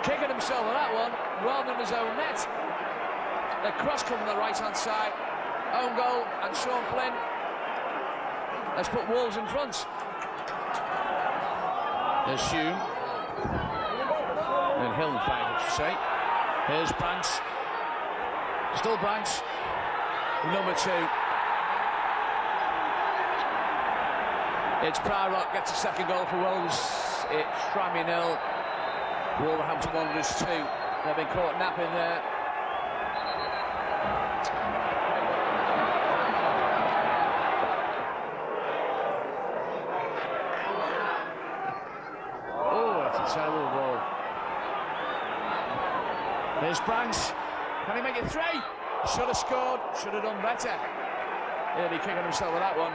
K: kicking himself at that one rather than his own net. The cross coming from the right-hand side. Own goal, and Sean Flynn has put Wolves in front. There's Hume. And Hill, in fact, I should say. Here's Branch. Still Branch. Number 2. It's Pryorrock gets a second goal for Wolves. It's Tranmere 0. Wolverhampton Wanderers 2. They've been caught napping there. Terrible ball. Here's Branch. Can he make it 3? Should have scored. Should have done better. He'll be kicking himself with that one.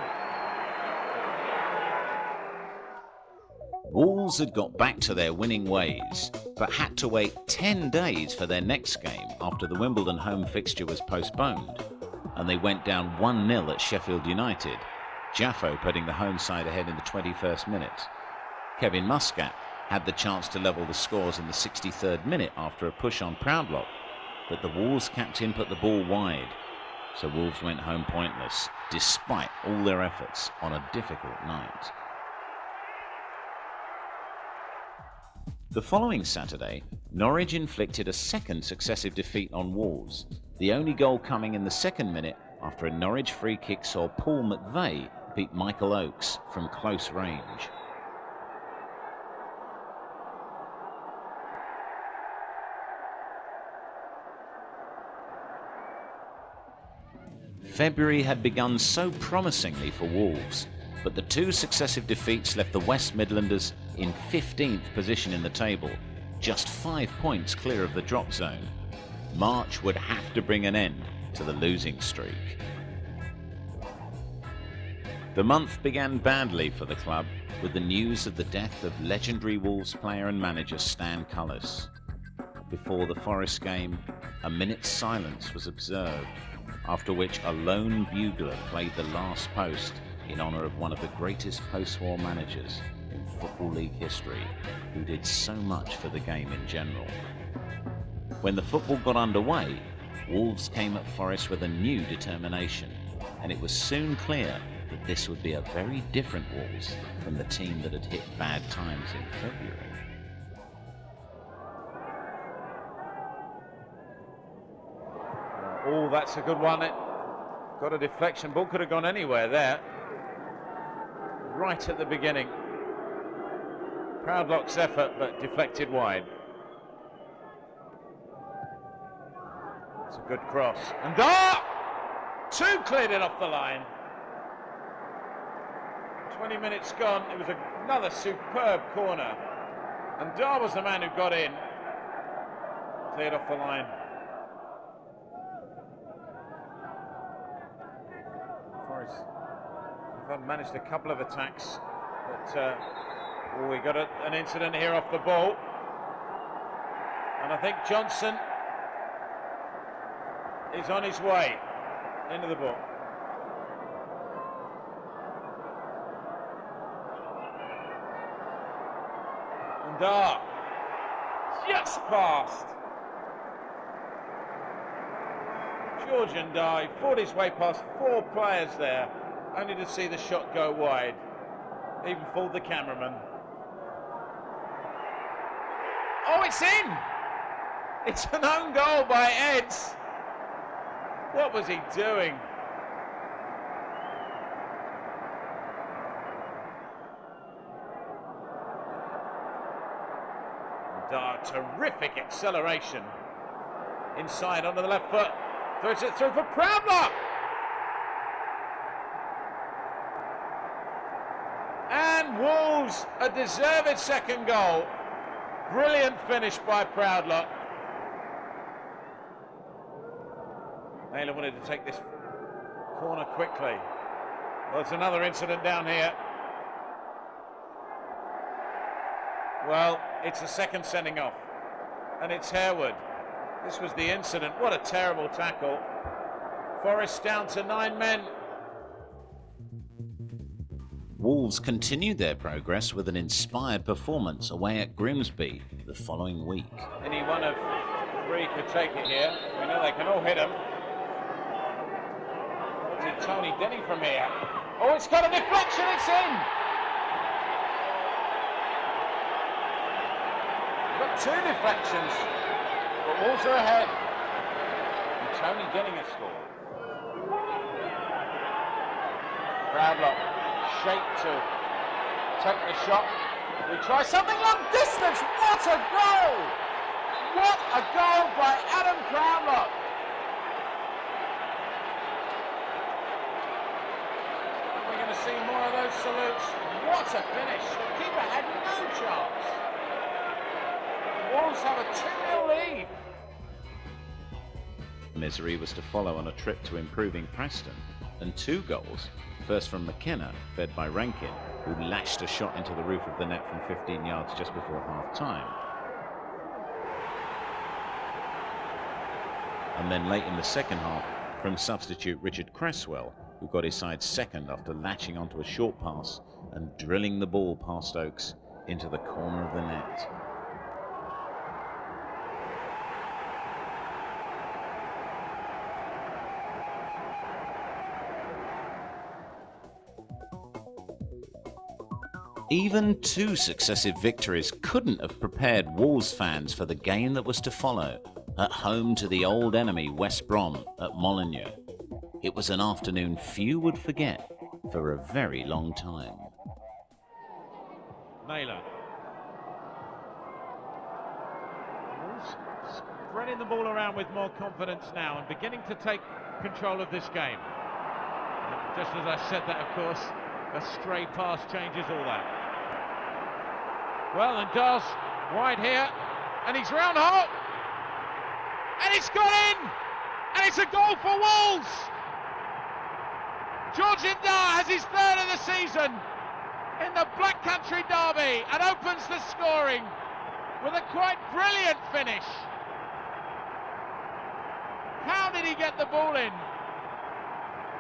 A: Wolves had got back to their winning ways, but had to wait 10 days for their next game after the Wimbledon home fixture was postponed, and they went down 1-0 at Sheffield United, Jaffo putting the home side ahead in the 21st minute. Kevin Muscat had the chance to level the scores in the 63rd minute after a push on Proudlock, but the Wolves captain put the ball wide, so Wolves went home pointless, despite all their efforts on a difficult night. The following Saturday, Norwich inflicted a second successive defeat on Wolves, the only goal coming in the 2nd minute after a Norwich free kick saw Paul McVeigh beat Michael Oakes from close range. February had begun so promisingly for Wolves, but the 2 successive defeats left the West Midlanders in 15th position in the table, just 5 points clear of the drop zone. March would have to bring an end to the losing streak. The month began badly for the club with the news of the death of legendary Wolves player and manager Stan Cullis. Before the Forest game, a minute's silence was observed, after which a lone bugler played the last post in honour of one of the greatest post-war managers in Football League history, who did so much for the game in general. When the football got underway, Wolves came at Forest with a new determination, and it was soon clear that this would be a very different Wolves from the team that had hit bad times in February.
B: Oh, that's a good one. It got a deflection. Ball could have gone anywhere there. Right at the beginning. Proudlock's effort, but deflected wide. It's a good cross. And two cleared it off the line. 20 minutes gone. It was another superb corner. And Dar was the man who got in. Cleared off the line. Forest have managed a couple of attacks, but we got an incident here off the ball. And I think Johnson is on his way into the ball. And Dar just passed. Georgian Dar, he fought his way past 4 players there, only to see the shot go wide. Even fooled the cameraman. Oh, it's in! It's an own goal by Eds. What was he doing? Dar, terrific acceleration. Inside onto the left foot. Throws it through for Proudlock. And Wolves, a deserved second goal. Brilliant finish by Proudlock. Naylor wanted to take this corner quickly. Well, it's another incident down here. Well, it's a second sending off. And it's Harewood. This was the incident. What a terrible tackle. Forest down to 9 men.
A: Wolves continued their progress with an inspired performance away at Grimsby the following week.
B: Any one of 3 could take it here. We know they can all hit them. What's it, Tony Denny from here? Oh, it's got a deflection, it's in! Got 2 deflections, but Wolves are ahead. And Tony Denny has scored. Proudlock, shaped to take the shot. We try something long distance. What a goal! What a goal by Adam Proudlock! We're going to see more of those salutes. What a finish! The keeper had no chance. Wolves have a 2-0 lead.
A: Misery was to follow on a trip to improving Preston, and 2 goals, first from McKenna, fed by Rankin, who lashed a shot into the roof of the net from 15 yards just before half-time. And then late in the second half, from substitute Richard Cresswell, who got his side second after latching onto a short pass and drilling the ball past Oakes into the corner of the net. Even 2 successive victories couldn't have prepared Wolves fans for the game that was to follow, at home to the old enemy West Brom at Molineux. It was an afternoon few would forget for a very long time.
B: Naylor. Wolves spreading the ball around with more confidence now and beginning to take control of this game. Just as I said that, of course, a stray pass changes all that. Well, and Dar's wide here, and he's round hole, and it's gone in, and it's a goal for Wolves. Georgian Dar has his 3rd of the season in the Black Country Derby and opens the scoring with a quite brilliant finish. How did he get the ball in?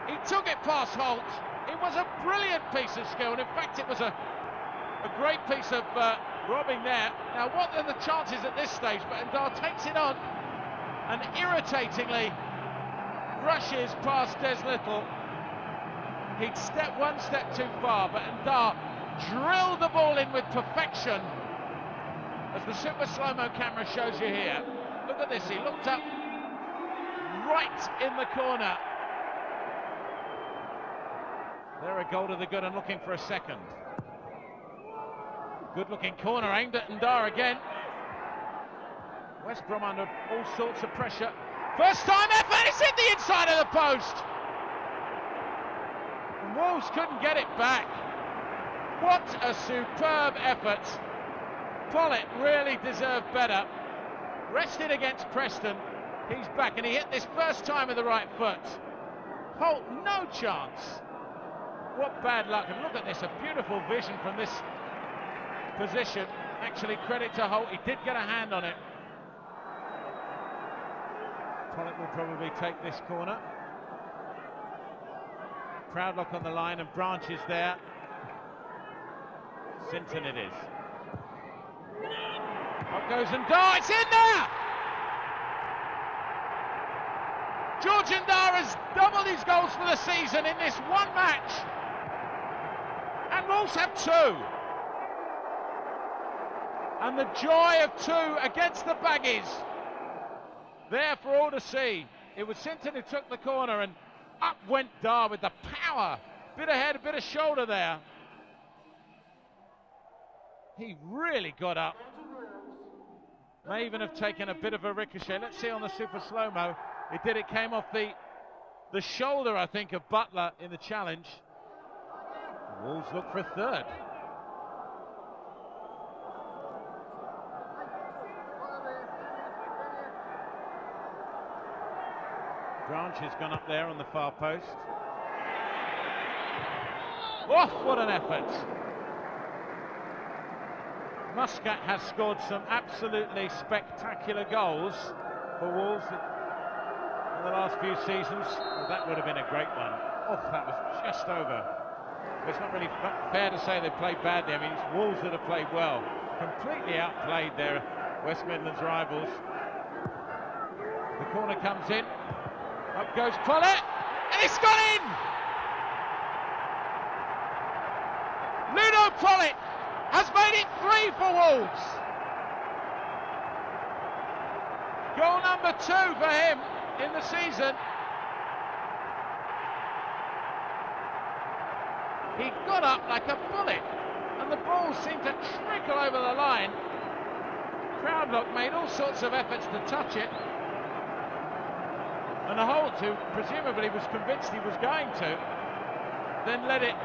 B: He took it past Holt. It was a brilliant piece of skill, and in fact it was a great piece of robbing there. Now, what are the chances at this stage? But Ndar takes it on and irritatingly rushes past Des Little. He'd stepped 1 step too far, but Ndar drilled the ball in with perfection, as the super slow-mo camera shows you here. Look at this, he looked up right in the corner. They're a goal to the good and looking for a second. Good-looking corner aimed at Ndar again. West Brom under all sorts of pressure. First time effort, it's hit the inside of the post. And Wolves couldn't get it back. What a superb effort. Pollitt really deserved better. Rested against Preston. He's back and he hit this first time with the right foot. Holt, no chance. What bad luck. And look at this, a beautiful vision from this position. Actually, credit to Holt, he did get a hand on it. Pollitt will probably take this corner. Proudlock on the line and Branch is there. Sinton it is. Up goes Ndar, it's in there! George Ndar has doubled his goals for the season in this one match. And Wolves have two. And the joy of two against the Baggies. There for all to see. It was Sinton who took the corner and up went Ndar with the power. Bit of head, a bit of shoulder there. He really got up. May even have taken a bit of a ricochet. Let's see on the super slow-mo. It did, it came off the shoulder, I think, of Butler in the challenge. Wolves look for a third. Branch has gone up there on the far post. Oh, what an effort. Muscat has scored some absolutely spectacular goals for Wolves in the last few seasons. Well, that would have been a great one. Oh, that was just over. It's not really fair to say they played badly. I mean, it's Wolves that have played well. Completely outplayed their West Midlands rivals. The corner comes in. Up goes Pollitt, and it's gone in! Ludo Pollitt has made it 3 for Wolves. Goal number 2 for him in the season. He got up like a bullet, and the ball seemed to trickle over the line. Proudlock made all sorts of efforts to touch it. And Holt, who presumably was convinced he was going to, then let it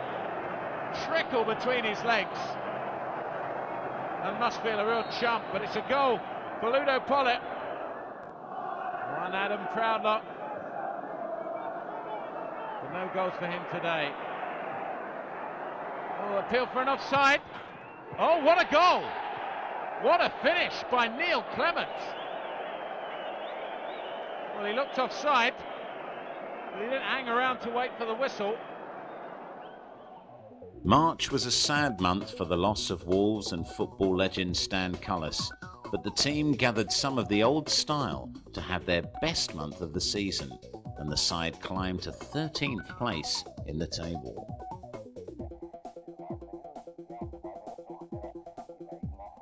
B: trickle between his legs. And must feel a real chump, but it's a goal for Ludo Pollitt. One Adam Proudlock. But no goals for him today. Oh, appeal for an offside. Oh, what a goal! What a finish by Neil Clement. Well, he looked offside, but he didn't hang around to wait for the whistle.
A: March was a sad month for the loss of Wolves and football legend Stan Cullis, but the team gathered some of the old style to have their best month of the season, and the side climbed to 13th place in the table.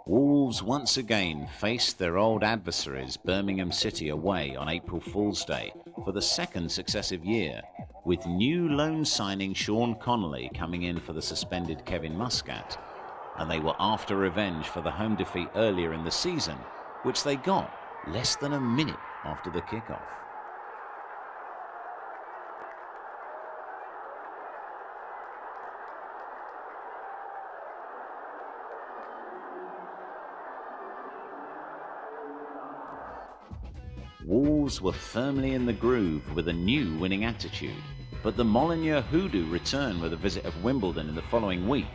A: Wolves once again faced their old adversaries Birmingham City away on April Fool's Day for the second successive year, with new loan signing Sean Connolly coming in for the suspended Kevin Muscat, and they were after revenge for the home defeat earlier in the season, which they got less than a minute after the kickoff. Wolves were firmly in the groove with a new winning attitude, but the Molineux Hoodoo return with a visit of Wimbledon in the following week,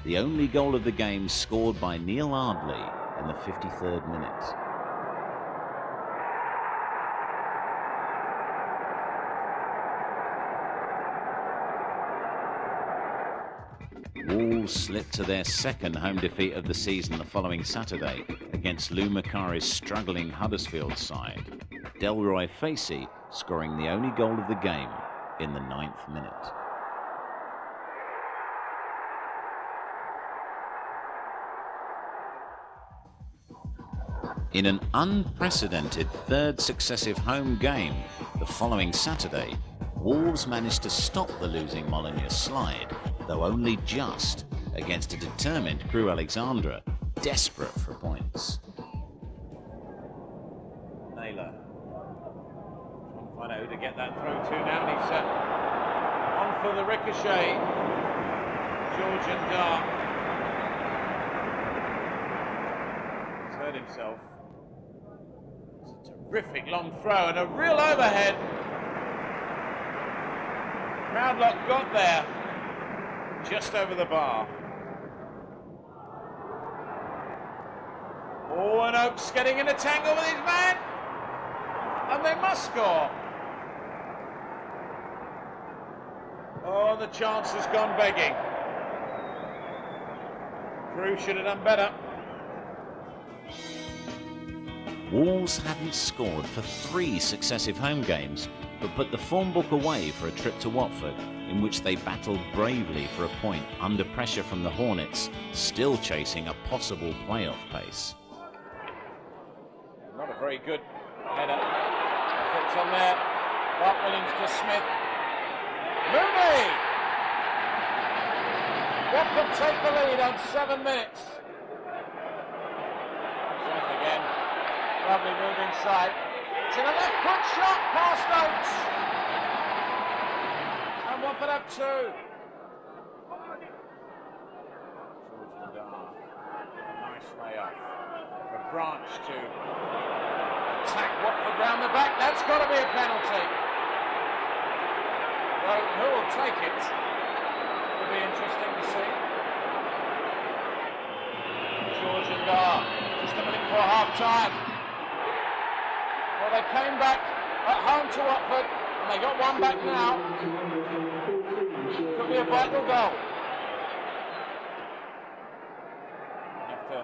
A: the only goal of the game scored by Neil Ardley in the 53rd minute. Wolves slipped to their second home defeat of the season the following Saturday against Lou Macari's struggling Huddersfield side, Delroy Facey scoring the only goal of the game in the 9th minute. In an unprecedented third successive home game the following Saturday, Wolves managed to stop the losing Molineux slide, though only just, against a determined Crewe Alexandra, desperate for points.
B: Naylor trying to find out who to get that throw to now, and he's on for the ricochet. Georgian Dart. He's hurt himself. It's a terrific long throw and a real overhead. Proudlock got there, just over the bar. Oh, and Oakes getting in a tangle with his man, and they must score. Oh, the chance has gone begging. Crewe should have done better.
A: Wolves hadn't scored for 3 successive home games, but put the form book away for a trip to Watford, in which they battled bravely for a point under pressure from the Hornets, still chasing a possible playoff pace.
B: Not a very good header. Effect on there. Bart Williams to Smith. Mooney! Watford take the lead on 7 minutes. Smith again. Lovely move inside. It's in a left foot shot past Oates. And Watford have 2. Georgian Dart. Nice layoff for Branch to attack Watford round the back. That's got to be a penalty. Well, who will take it? It'll be interesting to see. Georgian Dart, just a minute before half time. Well, they came back at home to Watford, and they got one back now. Could be a vital goal. They have to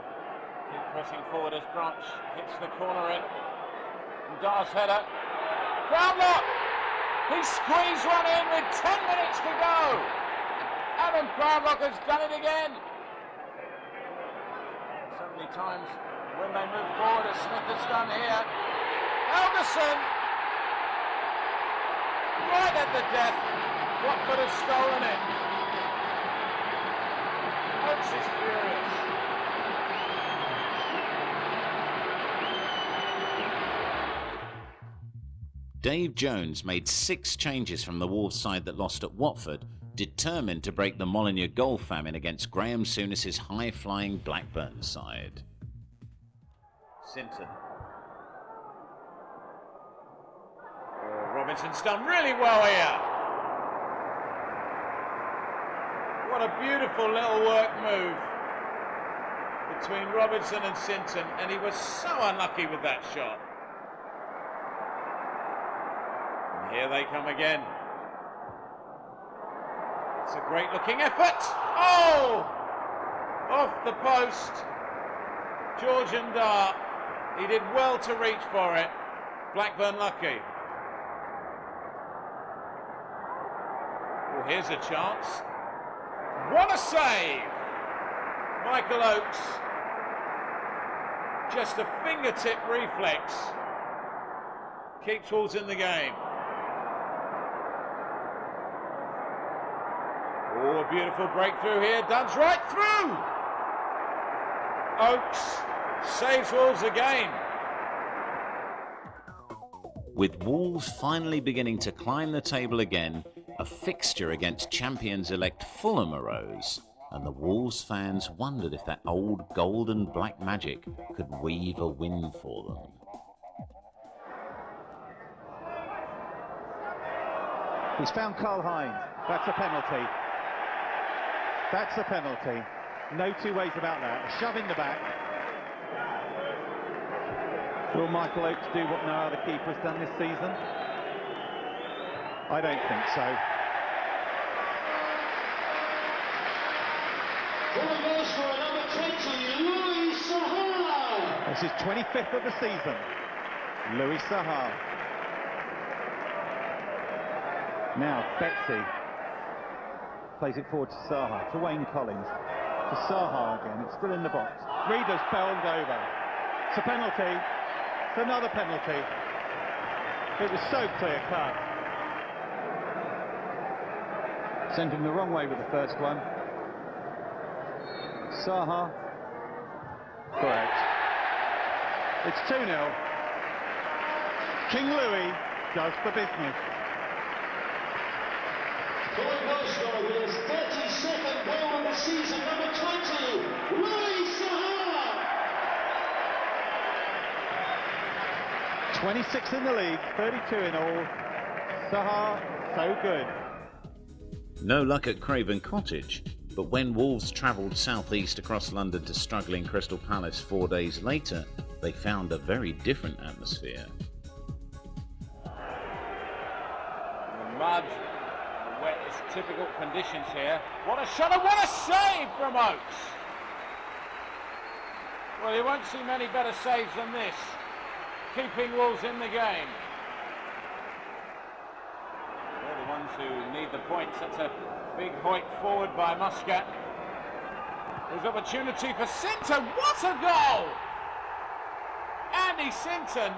B: keep pressing forward as Branch hits the corner in. And Dar's header. Proudlock! He squeezed one in with 10 minutes to go. Adam Proudlock has done it again. So many times when they move forward, as Smith has done here. Alderson, right at the death. Watford has stolen it. Oates is furious.
A: Dave Jones made 6 changes from the Wolves side that lost at Watford, determined to break the Molineux goal famine against Graham Souness's high-flying Blackburn side.
B: Sinton. Robinson's done really well here. What a beautiful little work move between Robinson and Sinton, and he was so unlucky with that shot. And here they come again. It's a great looking effort. Oh! Off the post. Georgian Dart. He did well to reach for it. Blackburn lucky. Well, here's a chance. What a save! Michael Oakes. Just a fingertip reflex. Keeps Wolves in the game. Oh, a beautiful breakthrough here. Dunn's right through. Oakes saves Wolves again.
A: With Wolves finally beginning to climb the table again, a fixture against champions-elect Fulham arose, and the Wolves fans wondered if that old gold and black magic could weave a win for them.
H: He's found Carl Hines. That's a penalty. That's a penalty. No 2 ways about that. A shove in the back. Will Michael Oakes do what no other keeper has done this season? I don't think so. This is 25th of the season. Louis Saha. Now Betsy plays it forward to Saha, to Wayne Collins, to Saha again. It's still in the box. Reeder's bowled over. It's a penalty. It's another penalty. It was so clear cut. Sent him the wrong way with the first one. Saha. Correct. It's 2-0. King Louis does the business.
D: Going goal scorer with his 32nd goal of the season, number 20, Louis Saha.
H: 26 in the league, 32 in all. Saha, so good.
A: No luck at Craven Cottage, but when Wolves travelled southeast across London to struggling Crystal Palace 4 days later, they found a very different atmosphere.
B: The mud, the wet, it's typical conditions here. What a shot and what a save from Oakes! Well, you won't see many better saves than this, keeping Wolves in the game. They're the ones who need the points. That's a big hoik forward by Muscat. There's opportunity for Sinton. What a goal! Andy Sinton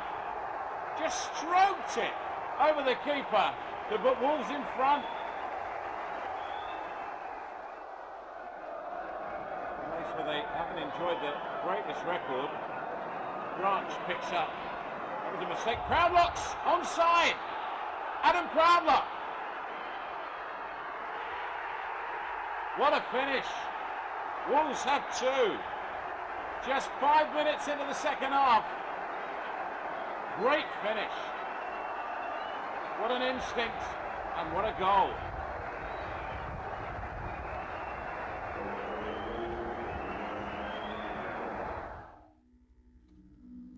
B: just stroked it over the keeper to put Wolves in front. A place where they haven't enjoyed the greatest record. Branch picks up. That was a mistake. Proudlock's onside. Adam Proudlock. What a finish. Wolves have two. Just 5 minutes into the second half. Great finish. What an instinct and what a goal.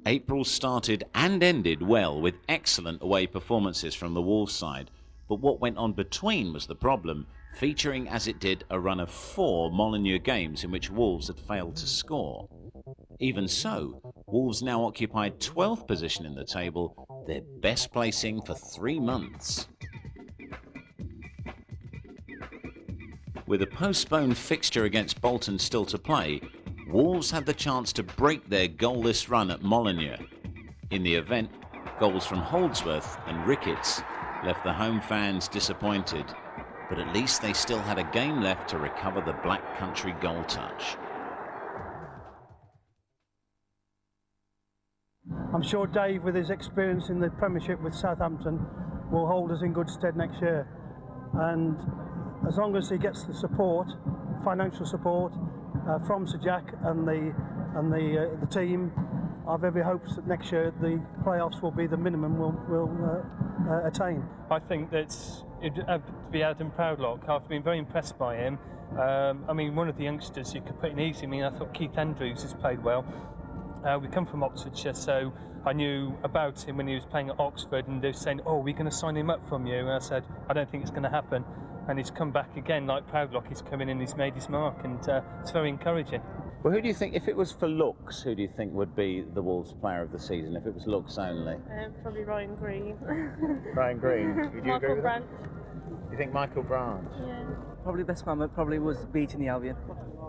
A: April started and ended well with excellent away performances from the Wolves side, but what went on between was the problem, featuring as it did a run of 4 Molineux games in which Wolves had failed to score. Even so, Wolves now occupied 12th position in the table, their best placing for 3 months. With a postponed fixture against Bolton still to play, Wolves had the chance to break their goalless run at Molineux. In the event, goals from Holdsworth and Ricketts left the home fans disappointed, but at least they still had a game left to recover the Black Country goal touch.
L: I'm sure Dave, with his experience in the Premiership with Southampton, will hold us in good stead next year. And as long as he gets the support, financial support, from Sir Jack and the team, I've every hopes that next year the playoffs will be the minimum we'll attain.
M: I think that's to be Adam Proudlock. I've been very impressed by him. I mean, one of the youngsters you could put in easy. I mean, I thought Keith Andrews has played well. We come from Oxfordshire, so I knew about him when he was playing at Oxford, and they were saying, "Oh, we're going to sign him up from you." And I said, "I don't think it's going to happen." And he's come back again, like Proudlock. He's come in and he's made his mark, and it's very encouraging.
A: Well, who do you think, if it was for looks, who do you think would be the Wolves player of the season, if it was looks only?
N: Probably Ryan Green.
A: Ryan Green. Would you agree
N: Michael
A: with
N: Branch.
A: that? You think Michael Branch?
N: Yeah.
O: Probably best moment probably was beating the Albion.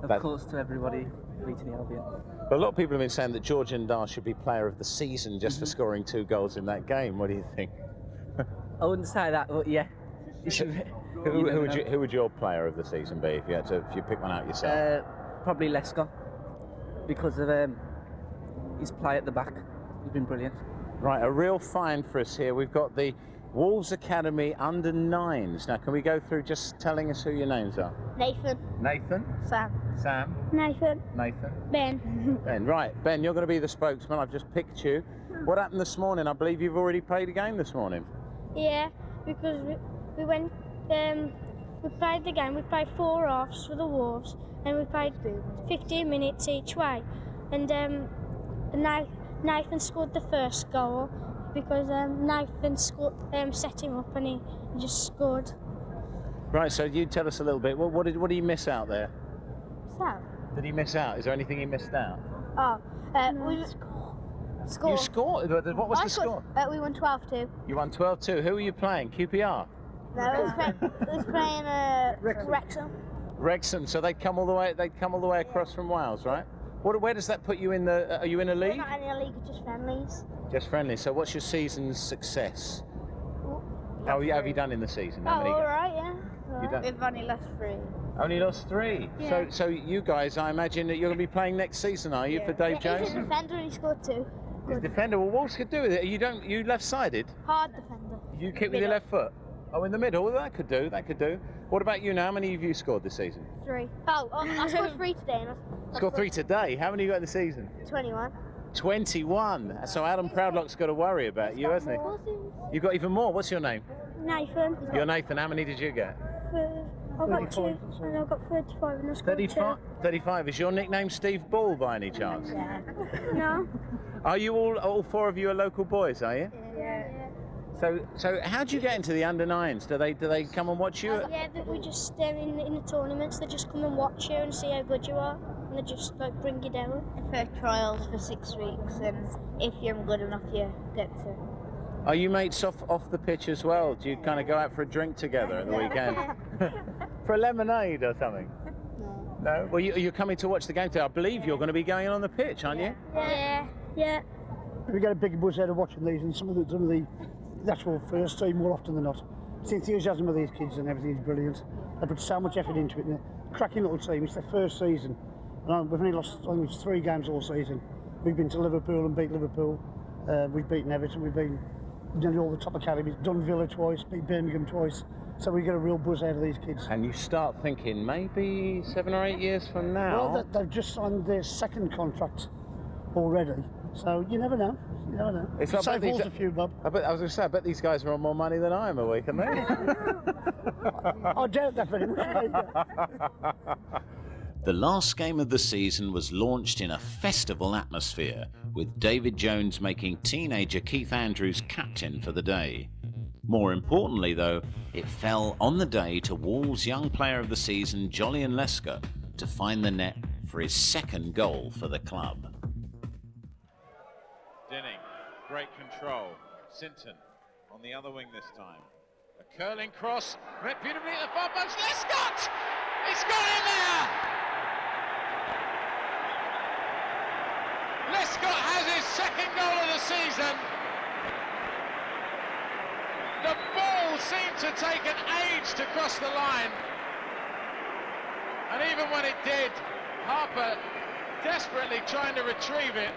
O: Of course, to everybody, beating the Albion.
A: But a lot of people have been saying that George Ndar should be player of the season just for scoring 2 goals in that game. What do you think?
O: I wouldn't say that, but yeah.
A: Who would your player of the season be if you pick one out yourself?
O: Probably Leicester, because of his play at the back. He's been brilliant.
A: Right, a real find for us here. We've got the Wolves Academy under 9s. Now, can we go through just telling us who your names are?
N: Nathan.
A: Nathan.
N: Sam.
A: Sam.
N: Nathan.
A: Nathan.
N: Ben.
A: Ben, right. Ben, you're going to be the spokesman. I've just picked you. What happened this morning? I believe you've already played a game this morning.
N: Yeah, because we went, we played the game, we played 4 offs for the Wolves, and we played 15 minutes each way. And Nathan scored the first goal, because Nathan set him up and he just scored.
A: Right, so you tell us a little bit. What did he miss out there?
N: So?
A: Did he miss out? Is there anything he missed out?
N: We scored.
A: You scored? What was the score?
N: We won 12-2.
A: You won 12-2. Who were you playing? QPR?
N: No, it was playing Wrexham.
A: Wrexham. So they'd come all the way across from Wales, right? Where does that put you in the? Are you in a league?
N: We're not in a league, just friendlies.
A: Just friendly. So what's your season's success? How have you done in the season?
N: All right, yeah.
A: You done?
N: We've only lost 3.
B: Only lost 3.
N: Yeah.
B: So you guys, I imagine that you're going to be playing next season, are you, for Dave Jones?
N: He's a defender and he scored 2.
B: He's a defender. Well, what's could do with it? You left-sided.
N: Hard defender.
B: You kick with your left foot. Oh, in the middle. Well, that could do. That could do. What about you now? How many have you scored this season?
N: 3. Oh, I scored 3 today. And I
B: Scored 3 today. How many you got in the season?
N: 21.
B: 21. So Adam Proudlock's got to worry about you, hasn't he? You got even more. What's your name?
N: Nathan.
B: You're Nathan. How many did you get?
N: I got 2 and I got 35 and I scored
B: 35. 35. Is your nickname Steve Ball by any chance?
N: 2. No.
B: Are you all 4 of you are local boys? Are you?
N: Yeah.
B: So how do you get into the under-9s? Do they come and watch you?
N: Yeah, we just in the tournaments. They just come and watch you and see how good you are, and they just like bring you down.
P: For trials for 6 weeks, and if you're good enough, you get to.
B: Are you mates off the pitch as well? Do you kind of go out for a drink together at the weekend? For a lemonade or something? No. Well, you're coming to watch the game today. I believe you're going to be going on the pitch, aren't you?
N: Yeah.
L: We get a big buzz out of watching these, and some of the actual first team more often than not. The enthusiasm of these kids and everything is brilliant. They put so much effort into it. And a cracking little team. It's their first season. And we've only lost 3 games all season. We've been to Liverpool and beat Liverpool. We've beaten Everton. We've been nearly all the top academies. Done Villa twice, beat Birmingham twice. So we get a real buzz out of these kids.
B: And you start thinking maybe 7 or 8 years from now.
L: Well, they've just signed their 2nd contract already. So you never know. You never know.
B: It's like
L: a few, Bob.
B: I was going to say, I bet these guys are on more money than I am a week, aren't they?
L: I doubt that very much.
A: The last game of the season was launched in a festival atmosphere, with David Jones making teenager Keith Andrews captain for the day. More importantly, though, it fell on the day to Wolves' young player of the season, Jolyon Lesker, to find the net for his 2nd goal for the club.
B: Dinning, great control. Sinton on the other wing this time. A curling cross, met beautifully at the far post. Lescott! It's got in there! Lescott has his 2nd goal of the season. The ball seemed to take an age to cross the line. And even when it did, Harper desperately trying to retrieve it.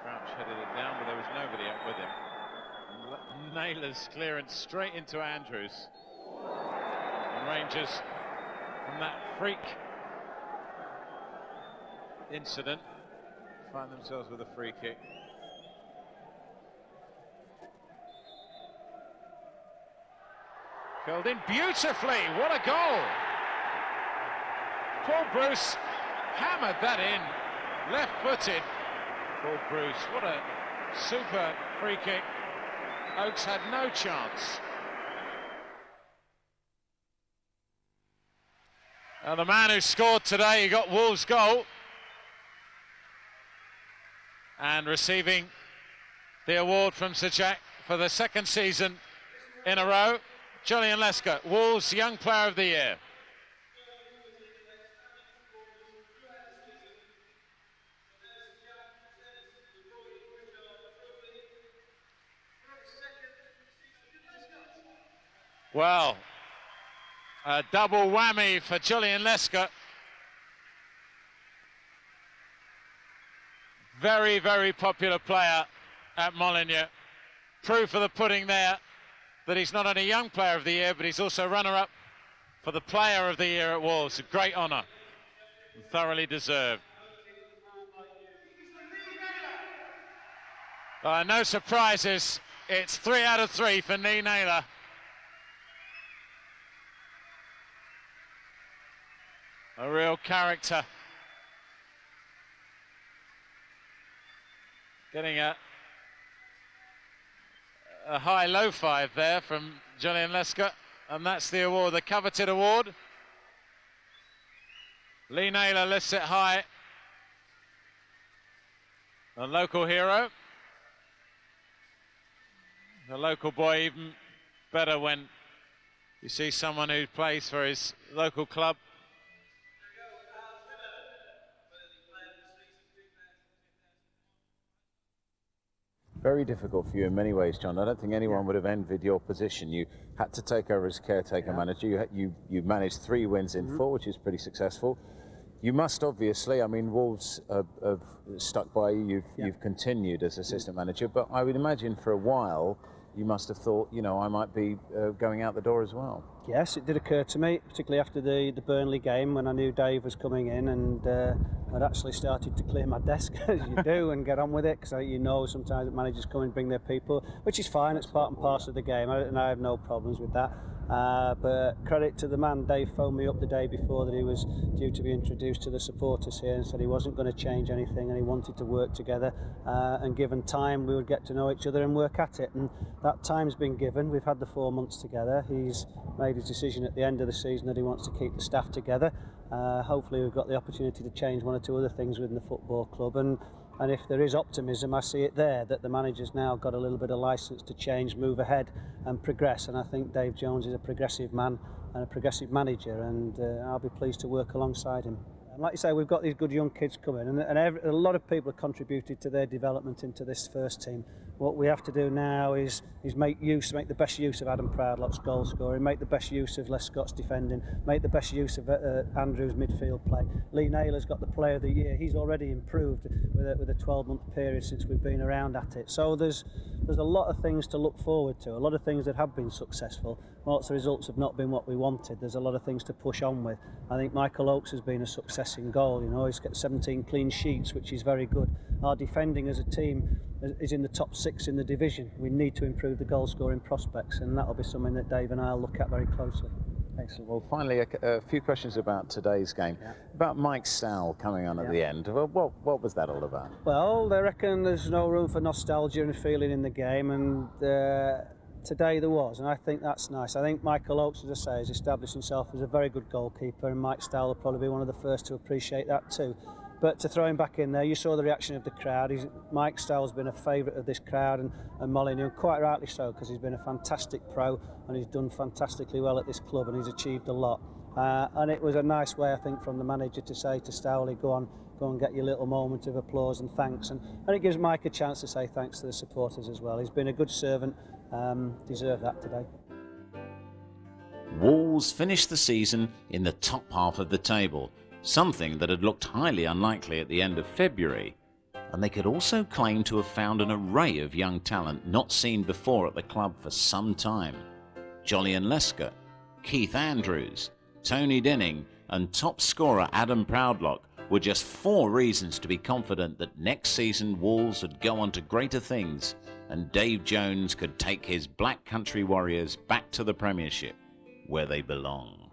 B: Crouch headed it down, but there was nobody up with him. Naylor's clearance straight into Andrews. And Rangers, from that freak incident, find themselves with a free kick. Curled in beautifully, what a goal! Paul Bruce hammered that in, left-footed. Paul Bruce, what a super free kick. Oaks had no chance. And the man who scored today, he got Wolves' goal. And receiving the award from Sir Jack for the 2nd season in a row, Jolyon Lesker, Wolves' Young Player of the Year. Well, a double whammy for Jolyon Lesker. Very, very popular player at Molineux. Proof of the pudding there that he's not only Young Player of the Year, but he's also runner-up for the Player of the Year at Wolves. A great honour, thoroughly deserved. No surprises. It's 3 out of 3 for Lee Naylor. A real character. Getting a high-low 5 there from Jolyon Lesker, and that's the award, the coveted award. Lee Naylor lifts it high. A local hero. The local boy, even better when you see someone who plays for his local club.
A: very difficult for you in many ways, John. I don't think anyone would have envied your position. You had to take over as caretaker manager. You managed 3 wins in 4, which is pretty successful. You must obviously, I mean, Wolves have stuck by you. You've continued as assistant manager, but I would imagine for a while you must have thought, you know, I might be going out the door as well.
J: Yes, it did occur to me, particularly after the Burnley game when I knew Dave was coming in, and I'd actually started to clear my desk, as you do, and get on with it, because you know sometimes managers come and bring their people, which is fine, it's part and parcel of the game, and I have no problems with that. But credit to the man, Dave phoned me up the day before that he was due to be introduced to the supporters here and said he wasn't going to change anything and he wanted to work together, and given time we would get to know each other and work at it, and that time's been given. We've had the 4 months together. He's made his decision at the end of the season that he wants to keep the staff together. Hopefully we've got the opportunity to change 1 or 2 other things within the football club, and if there is optimism, I see it there, that the manager's now got a little bit of licence to change, move ahead and progress, and I think Dave Jones is a progressive man and a progressive manager, and I'll be pleased to work alongside him. And like you say, we've got these good young kids coming, and a lot of people have contributed to their development into this first team. What we have to do now is make the best use of Adam Proudlock's goal scoring, make the best use of Les Scott's defending, make the best use of Andrew's midfield play. Lee Naylor's got the Player of the Year. He's already improved with a 12-month period since we've been around at it. So there's a lot of things to look forward to, a lot of things that have been successful. Whilst the results have not been what we wanted, there's a lot of things to push on with. I think Michael Oakes has been a success in goal. You know, he's got 17 clean sheets, which is very good. Our defending as a team is in the top 6 in the division. We need to improve the goal scoring prospects, and that'll be something that Dave and I'll look at very closely.
A: Excellent. Well, finally, a few questions about today's game. About Mike Stowell coming on at the end. Well, what was that all about?
J: Well, they reckon there's no room for nostalgia and feeling in the game, and today there was, and I think that's nice. I think Michael Oakes, as I say, has established himself as a very good goalkeeper, and Mike Stowell will probably be one of the first to appreciate that too. But to throw him back in there, you saw the reaction of the crowd. Mike Stowell's been a favourite of this crowd, and Molyneux, and quite rightly so, because he's been a fantastic pro and he's done fantastically well at this club and he's achieved a lot. And it was a nice way, I think, from the manager to say to Stowley, go and get your little moment of applause and thanks. And it gives Mike a chance to say thanks to the supporters as well. He's been a good servant, deserved that today.
A: Wolves finished the season in the top half of the table, something that had looked highly unlikely at the end of February, and they could also claim to have found an array of young talent not seen before at the club for some time. Jolyon Lescott, Keith Andrews, Tony Dinning and top scorer Adam Proudlock were just 4 reasons to be confident that next season Wolves would go on to greater things and Dave Jones could take his Black Country Warriors back to the Premiership, where they belong.